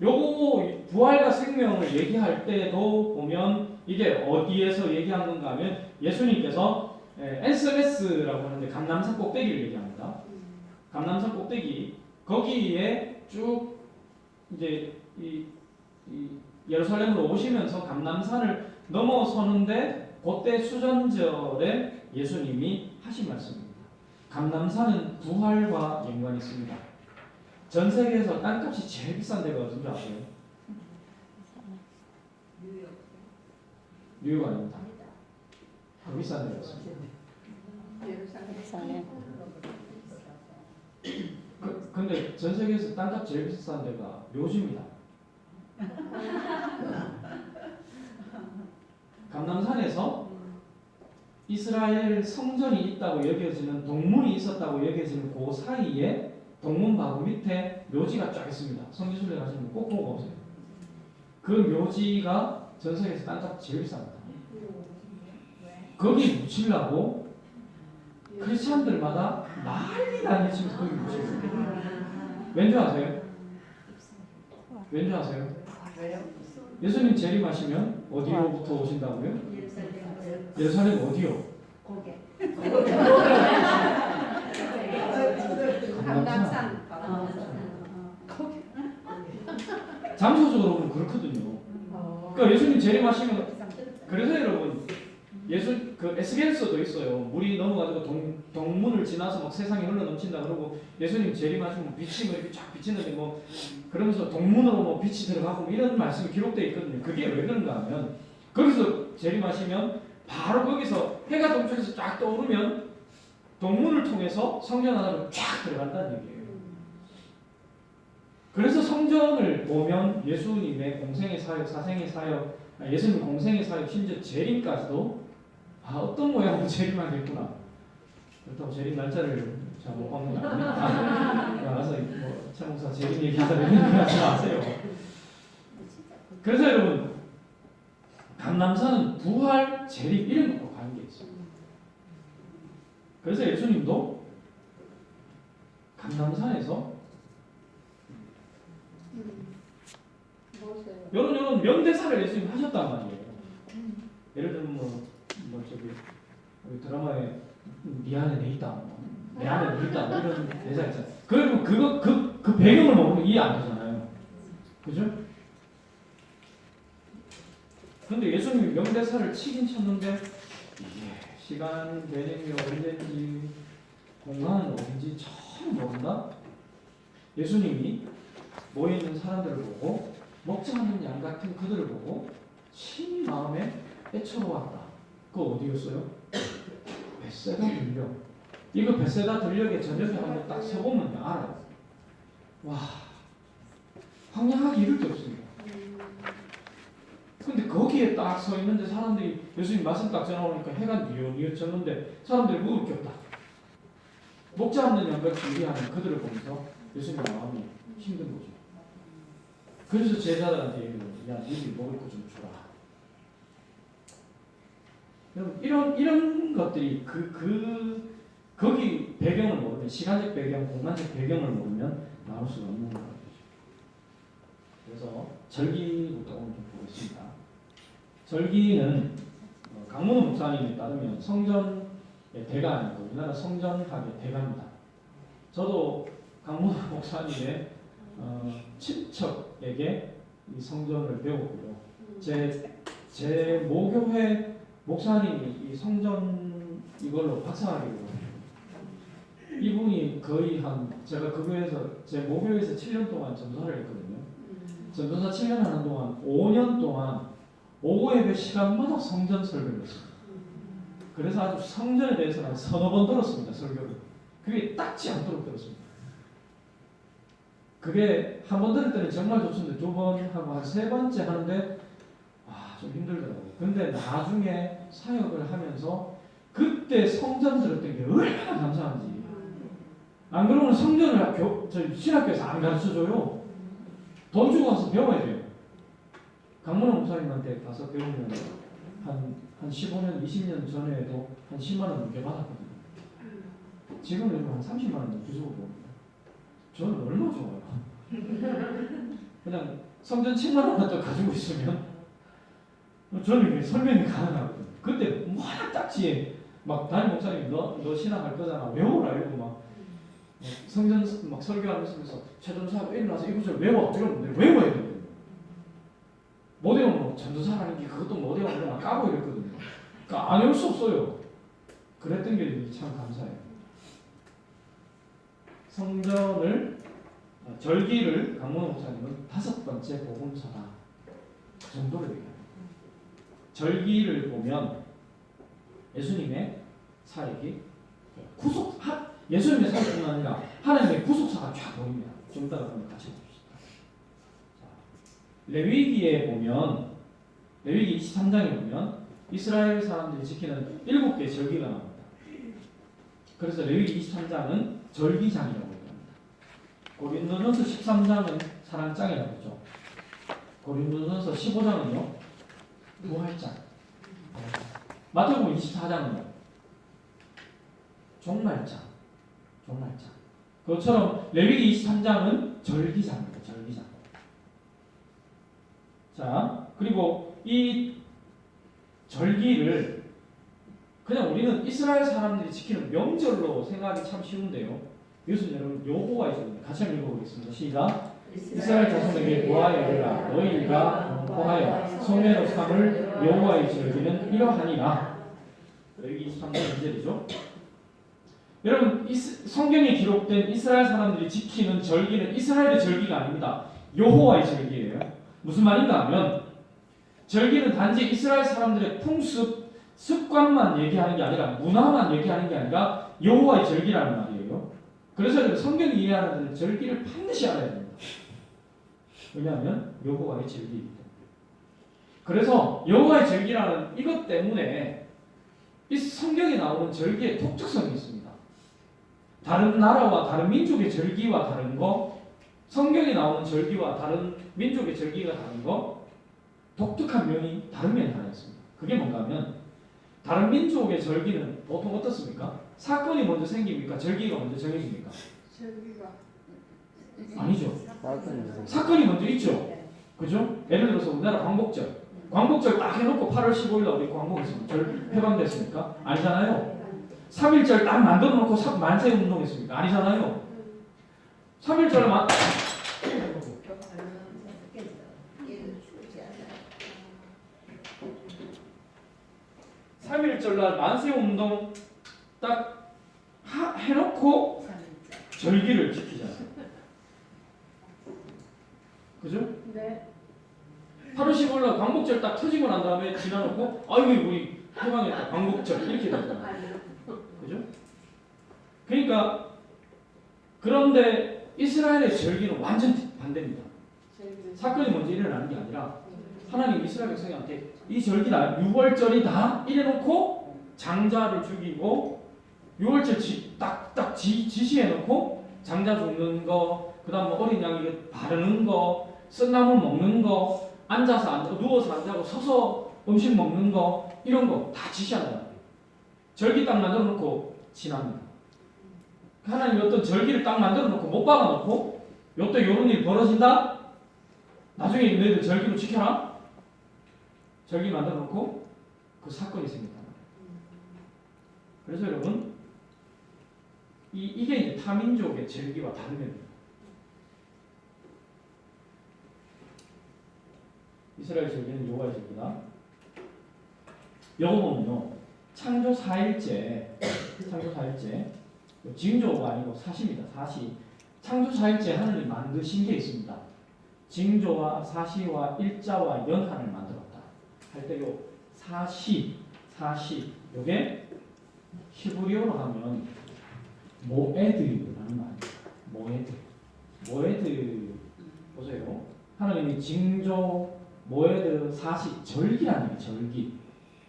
요거 부활과 생명을 얘기할 때도 보면 이게 어디에서 얘기한 건가 하면 예수님께서 엔스레스라고 하는데 감람산 꼭대기를 얘기합니다. 감람산 꼭대기 거기에 쭉 이제 이 예루살렘으로 오시면서 감람산을 넘어서는데 그때 수전절에 예수님이 하신 말씀입니다. 감람산은 부활과 연관이 있습니다. 전 세계에서 땅값이 제일 비싼 데가 어딘지 아세요? 뉴욕 아닙니다. 더 비싼 데가 있습니다.
예루살렘.
근데 전 세계에서 땅값 제일 비싼 데가 묘지입니다. 감람산에서 이스라엘 성전이 있다고 여겨지는 동문이 있었다고 여겨지는 그 사이에 동문 바로 밑에 묘지가 쫙 있습니다. 성지순례 가시면 꼭 보고 오세요. 그 묘지가 전 세계에서 땅값 제일 비쌉니다. 거기 묻히려고 크리스찬들마다 난리 치면서 거기 묻히고. 왠지 아세요? 왠지 아세요? 예수님 재림하시면 어디로부터 오신다고요? 예루살렘 어디요?
감람산.
장소적으로 보면 그렇거든요. 그러니까 예수님 재림하시면, 그래서 여러분 그 에스겔서도 있어요. 물이 넘어가지고 동문을 지나서 막 세상이 흘러 넘친다 그러고 예수님 재림하시면 빛이 뭐 이렇게 쫙 비치는데 뭐 그러면서 동문으로 뭐 빛이 들어가고 뭐 이런 말씀이 기록되어 있거든요. 그게 왜 그런가 하면 거기서 재림하시면 바로 거기서 해가 동쪽에서 쫙 떠오르면 동문을 통해서 성전 안으로 쫙 들어간다는 얘기예요. 그래서 성전을 보면 예수님의 공생의 사역, 사생의 사역, 예수님 공생의 사역, 심지어 재림까지도 어떤 모양으로 재림하겠구나. 그렇다고 재림 날짜를 잘 못 받는 거 아닙니다. 와서 뭐 차목사 재림 얘기하다 이런 얘기 하지 마세요. 그래서 여러분 감람산은 부활, 재림 이런 것과 관계 있어요. 그래서 예수님도 감람산에서 이런 명대사를 예수님 하셨단 말이에요. 예를 들면 뭐 저기 드라마에 네 안에 내 있다, 내 안에 너 있다, 이런 대사 있잖아요. 그러면 그 배경을 모르면 이해 안 되잖아요. 그죠? 근데 예수님이 명대사를 치긴 쳤는데 이게 시간 개념이 언제인지 공간은 어딘지 처음 모른다? 예수님이 모여있는 사람들을 보고 먹지 않는 양 같은 그들을 보고 심히 마음에 애처로웠다. 그거 어디였어요? 벳세다 들녘. 이거 벳세다 들녘에 저녁에 한번 딱 서보면 알아요. 와, 황량하기 이럴 데 없습니다. 근데 거기에 딱 서 있는데 사람들이 예수님 말씀 딱 전하오니까 해가 뉘엿뉘엿 사람들이 묵을 게 없다. 먹지 않는 양같이 유리하는 그들을 보면서 예수님 마음이 힘든 거죠. 그래서 제자들한테 얘기해요. 야, 너희들 먹을 거 좀 주라. 여러분 이런 것들이 거기 배경을 모르면, 시간적 배경, 공간적 배경을 모르면 나올 수가 없는 거죠. 그래서 절기부터 오늘 좀 보겠습니다. 절기는 강문호 목사님에 따르면 성전의 대가 아니고 우리나라 성전학의 대가입니다. 저도 강문호 목사님의 친척에게 이 성전을 배웠고요. 제 모교회 목사님이 이 성전 이걸로 박사학위를 이분이 거의 제가 그 교회에서 제 모교회에서 7년 동안 전도사를 했거든요. 전도사 7년 하는 동안 5년 동안 오후 예배 시간마다 성전 설교를 했습니다. 그래서 아주 성전에 대해서는 한 서너 번 들었습니다. 설교를. 그게 딱지 않도록 들었습니다. 그게 한 번 들을 때는 정말 좋습니다. 두 번 하고 한 세 번째 하는데 좀 힘들더라고요. 근데 나중에 사역을 하면서 그때 성전 들었던 게 얼마나 감사한지. 안 그러면 성전을 저희 신학교에서 안 가르쳐줘요. 돈 주고 가서 배워야 돼요. 강문호 목사님한테 가서 배우면 한 15년, 20년 전에도 한 10만 원 넘게 받았거든요. 지금은 한 30만 원 넘게 주고 봅니다. 저는 얼마나 좋아요. 그냥 성전 7만 원만 더 가지고 있으면 저는 설명이 가능하거든요. 그때 워낙 딱지에 막 담임 목사님이 너 신학할 거잖아. 외워라 이러고 막 성전 막 설교하면서 최전사하고 일어나서 이 구절 외워 이러면 외워야 되거든요. 못 외우면 전도사라는 게 그것도 못 외우면 막 까고 이랬거든요. 그러니까 안 외울 수 없어요. 그랬던 게 참 감사해요. 절기를 강문호 목사님은 5번째 복음서다. 그 정도로 얘기합니다. 절기를 보면 예수님의 사역이 예수님의 사역뿐만 아니라 하나님의 구속사가 쫙 보입니다. 좀 이따가 한번 같이 봅시다. 레위기에 보면 레위기 23장에 보면 이스라엘 사람들이 지키는 7개의 절기가 나옵니다. 그래서 레위기 23장은 절기장이라고 합니다. 고린도전서 13장은 사랑장이라고 하죠. 고린도전서 15장은요 부활장. 마태복음 24장은요 종말장. 그것처럼 레위기 23장은 절기장입니다. 절기장. 자, 그리고 이 절기를 그냥 우리는 이스라엘 사람들이 지키는 명절로 생각하기 참 쉬운데요. 이것은 여러분 여호와의 절기입니다. 같이 한번 읽어보겠습니다. 시작. 이스라엘 자손에게 보아야 이르라. 너희가 보하여 성내로 삼을 여호와의 절기는 이러하니라. 레위기 23장 2절이죠. 여러분 성경에 기록된 이스라엘 사람들이 지키는 절기는 이스라엘의 절기가 아닙니다. 여호와의 절기예요. 무슨 말인가 하면 절기는 단지 이스라엘 사람들의 풍습, 습관만 얘기하는 게 아니라 문화만 얘기하는 게 아니라 여호와의 절기라는 말이에요. 그래서 성경이 이해하는 절기를 반드시 알아야 됩니다. 왜냐하면 여호와의 절기이기 때문에. 그래서 여호와의 절기라는 이것 때문에 이 성경에 나오는 절기의 독특성이 있습니다. 다른 나라와 다른 민족의 절기와 다른 거, 성경에 나오는 절기와 다른 민족의 절기가 다른 거, 독특한 면이 다른 면이 하나 있습니다. 그게 뭔가 하면 다른 민족의 절기는 보통 어떻습니까? 사건이 먼저 생깁니까? 절기가 먼저 정해집니까? 아니죠. 사건이 먼저 있죠. 그죠? 예를 들어서 우리나라 광복절. 광복절 딱 해놓고 8월 15일 날 우리 광복했습니까? 해방됐습니까? 아니잖아요. 3.1절 딱 만들어 놓고 만세 운동했습니까? 아니잖아요. 3.1절 3.1절 날 만세 운동 딱 해놓고 절기를 지키잖아요. 그죠? 네. 8월 15일 날 광복절 딱 터지고 난 다음에 지나놓고 아이고 우리 해방했다 광복절 이렇게 되잖아요. 그죠? 그러니까 그런데 이스라엘의 절기는 완전 반대입니다. 사건이 먼저 일어나는 게 아니라 하나님 이스라엘 백성한테 이 절기다 6월절이다 이래놓고 장자를 죽이고 6월절 딱딱 지시해놓고 장자 죽는 거, 그 다음 어린 양 바르는 거, 쓴나물 먹는 거, 누워서 안 자고 서서 음식 먹는 거 이런 거 다 지시한다. 절기 딱 만들어 놓고 지납니다. 하나님이 어떤 절기를 딱 만들어 놓고 못 박아 놓고 요때 요런 일이 벌어진다? 나중에 너희들 절기로 지켜라? 절기 만들어 놓고 그 사건이 생긴다. 그래서 여러분 이게 이제 타민족의 절기와 다른 면입니다. 이스라엘 절기는 여호와의 절기다. 요거 보면요. 창조 4일째 징조가 아니고 사시입니다. 사시. 창조 4일째 하느님 만드신 게 있습니다. 징조와 사시와 일자와 연한을 만들었다. 할 때 요 사시 요게 히브리어로 하면 모에드라는 말입니다. 모에드 보세요. 하나님이 징조, 모에드, 사시, 절기라는 게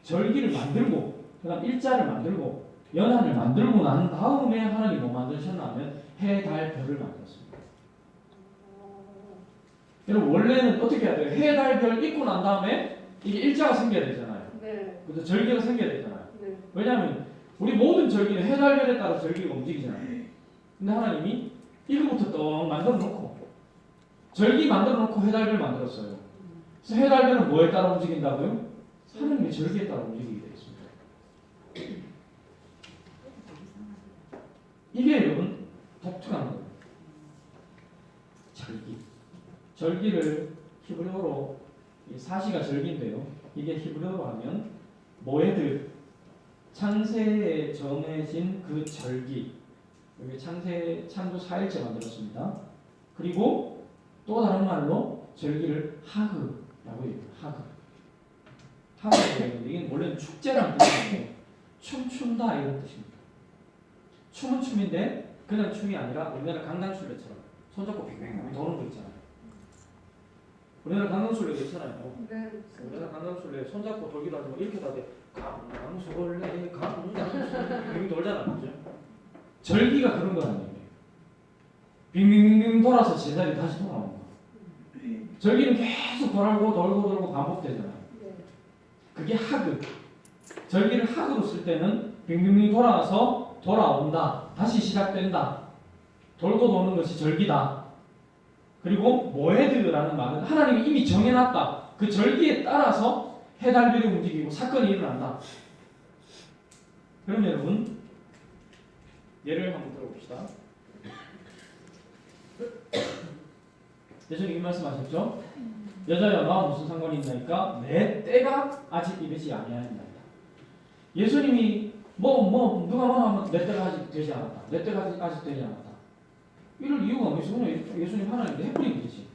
절기를 만들고 그다음 일자를 만들고 연한을 만들고 난 다음에 하나님 뭐 만드셨냐면 해, 달, 별을 만들었습니다. 여러분 원래는 어떻게 해야 돼요? 해, 달, 별 있고 난 다음에 이게 일자가 생겨야 되잖아요.
네.
그래서 절기가 생겨야 되잖아요.
네.
왜냐하면 우리 모든 절기는 해, 달, 별에 따라 절기가 움직이잖아요. 근데 하나님이 이거부터 또 만들어 놓고 절기 만들어 놓고 해, 달, 별 만들었어요. 그래서 해, 달, 별은 뭐에 따라 움직인다고요? 하나님의 절기에 따라 움직이게 되어 있습니다. 이게 여러분 독특한 거예요. 절기를 히브리어로 사시가 절기인데요. 이게 히브리어로 하면 모에드, 창세에 정해진 그 절기. 여기 창조 4일째 만들었습니다. 그리고 또 다른 말로 절기를 하그라고 얘기해요. 하그라고 얘기하는데 이게 원래는 축제라는 뜻인데 춤춘다 이런 뜻입니다. 춤은 춤인데 그냥 춤이 아니라 우리나라 강당술래처럼 손잡고 빙빙 도는 거 있잖아요. 우리나라 강당술래 있잖아요.
네.
우리나라 강당술래 손잡고 돌기도 하지만 이렇게 다 돼. 강술래 빙빙 돌잖아. 그죠? 절기가 그런 거란 얘기예요. 빙빙빙 돌아서 제자리 다시 돌아오는 거. 절기는 계속 돌고 반복되잖아요. 그게 하그. 절기를 하그로 쓸 때는 빙빙빙 돌아가서 돌아온다. 다시 시작된다. 돌고 도는 것이 절기다. 그리고 모에드라는 말은 하나님이 이미 정해놨다. 그 절기에 따라서 해, 달, 별이 움직이고 사건이 일어난다. 그럼 여러분 예를 한번 들어봅시다. 예수님 이 말씀하셨죠? 여자야 나와 무슨 상관이 있나니까 내 때가 아직 이르지 아니하니라. 예수님이 누가 하면 내 때가 아직 되지 않았다. 내 때가 아직 되지 않았다. 이럴 이유가 뭐죠? 예수님 하나님께 해버린 거지.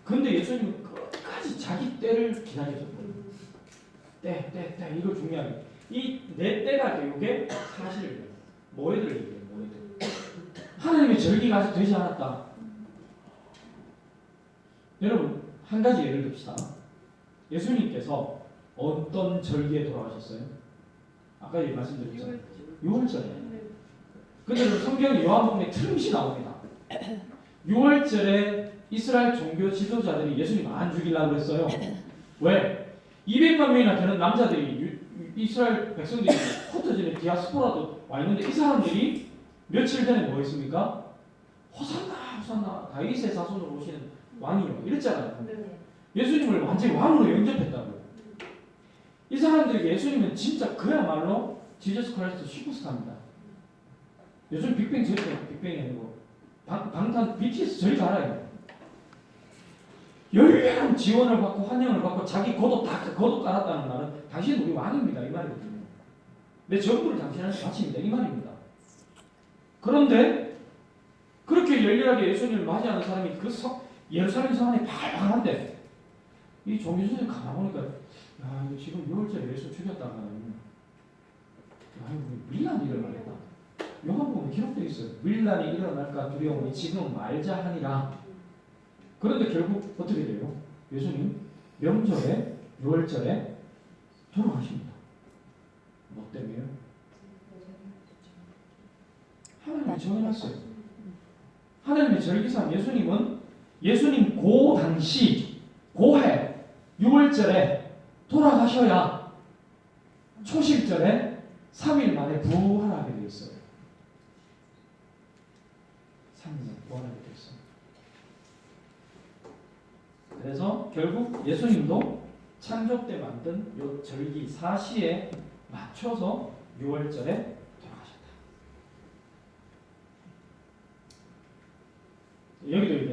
근데 예수님은 끝까지 자기 때를 기다려줬거든요. 때 이거 중요하게. 이 내 때가 이게 사실이에요. 모에드를 얘기해요. 모에드. 하나님의 절기가 아직 되지 않았다. 여러분 한 가지 예를 듭시다. 예수님께서 어떤 절기에 돌아가셨어요? 아까 말씀드렸잖아요. 6월절에. 근데 성경 요한복음에 틀림없이 나옵니다. 6월절에 이스라엘 종교 지도자들이 예수님 안 죽이려고 했어요. 왜? 200만 명이나 되는 남자들이 이스라엘 백성들이 흩어지는 디아스포라도 와 있는데 이 사람들이 며칠 전에 뭐 했습니까? 호산나 다윗의 자손으로 오시는 왕이요 이랬잖아요. 예수님을 완전히 왕으로 영접했다고요. 이 사람들에게 예수님은 진짜 그야말로 지저스 크라이스트 슈퍼스타입니다. 요즘 빅뱅 저렇게 빅뱅이 아니고 방탄 BTS 저리 가라요. 열렬한 지원을 받고 환영을 받고 자기 거도 깔았다는 말은 당신은 우리 왕입니다 이 말이거든요. 내 전부를 당신한테 바칩니다 이 말입니다. 그런데 그렇게 열렬하게 예수님을 맞이하는 사람이 예루살렘 성 안에 발발한데 이 종교수들 가만보니까 야 이거 지금 6월절에 예수 죽였다가는 밀란이 일어나겠다. 요한복음에 기록되어 있어요. 밀란이 일어날까 두려우니 지금 말자 하니라. 그런데 결국 어떻게 돼요? 예수님 명절에 6월절에 돌아가십니다. 뭐 때문에요? 하나님이 정해놨어요. 하나님의 절기상 예수님 그 당시 고해 6월절에 돌아가셔야 초실절에 3일 만에 부활하게 되어 있어요. 3일 부활하게 되어 있어요. 그래서 결국 예수님도 창조 때 만든 요 절기 사시에 맞춰서 6월절에 돌아가셨다.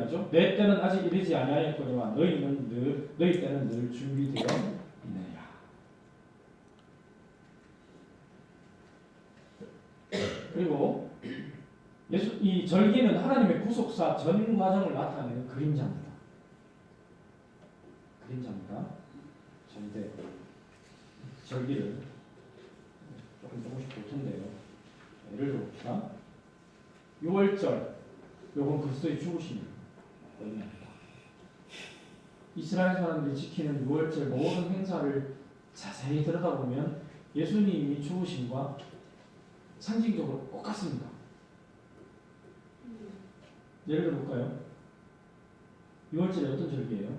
얘기하죠. 내 때는 아직 이르지 아니하였거니와 너희 때는 늘 준비되어 있느니라. 그리고 이 절기는 하나님의 구속사 전 과정을 나타내는 그림자입니다. 그림자입니다. 절대 절기를 조금씩 볼 텐데요. 예를 들어봅시다. 6월절, 요건 그리스도의 죽으심을 의미합니다. 이스라엘 사람들이 지키는 6월절 모든 행사를 자세히 들여다보면 예수님이 죽으심과 상징적으로 똑같습니다. 예를 들어볼까요? 6월절이 어떤 절기예요?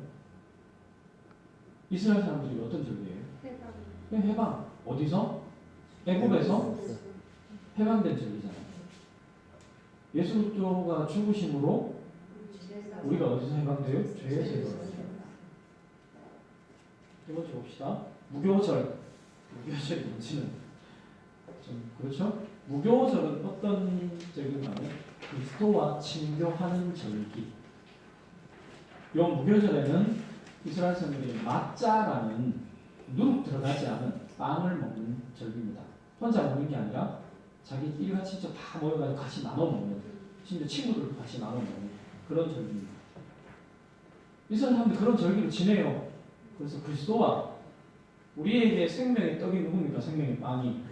이스라엘 사람들이 어떤 절기예요? 해방. 어디서? 애굽에서 해방된 절기잖아요. 예수 그리스도가 죽으심으로 우리가 어디서 해방돼요? 죄에서 해방돼요. 두 번째 봅시다. 무교절. 무교절이 뭔지는 좀 그렇죠? 무교절은 어떤 절기냐면 그리스도와 친교하는 절기. 이 무교절에는 이스라엘 사람들이 마짜라는 누룩 들어가지 않은 빵을 먹는 절기입니다. 혼자 먹는 게 아니라 자기 일가 친척 다 모여가지고 같이 나눠 먹는, 심지어 친구들도 같이 나눠 먹는 그런 절기입니다. 이스라엘 사람들 그런 절기를 지내요. 그래서 그리스도와 우리에게 생명의 떡이 누굽니까? 생명의 빵이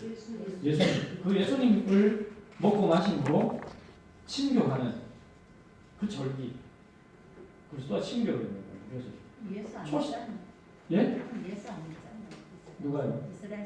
예수님. 그 예수님을 먹고 마심으로 친교하는 그 절기. 그리스도와 친교를 하는 거예요.
예수 안
초시-
믿잖아.
예?
예수 안 믿잖아.
누가요?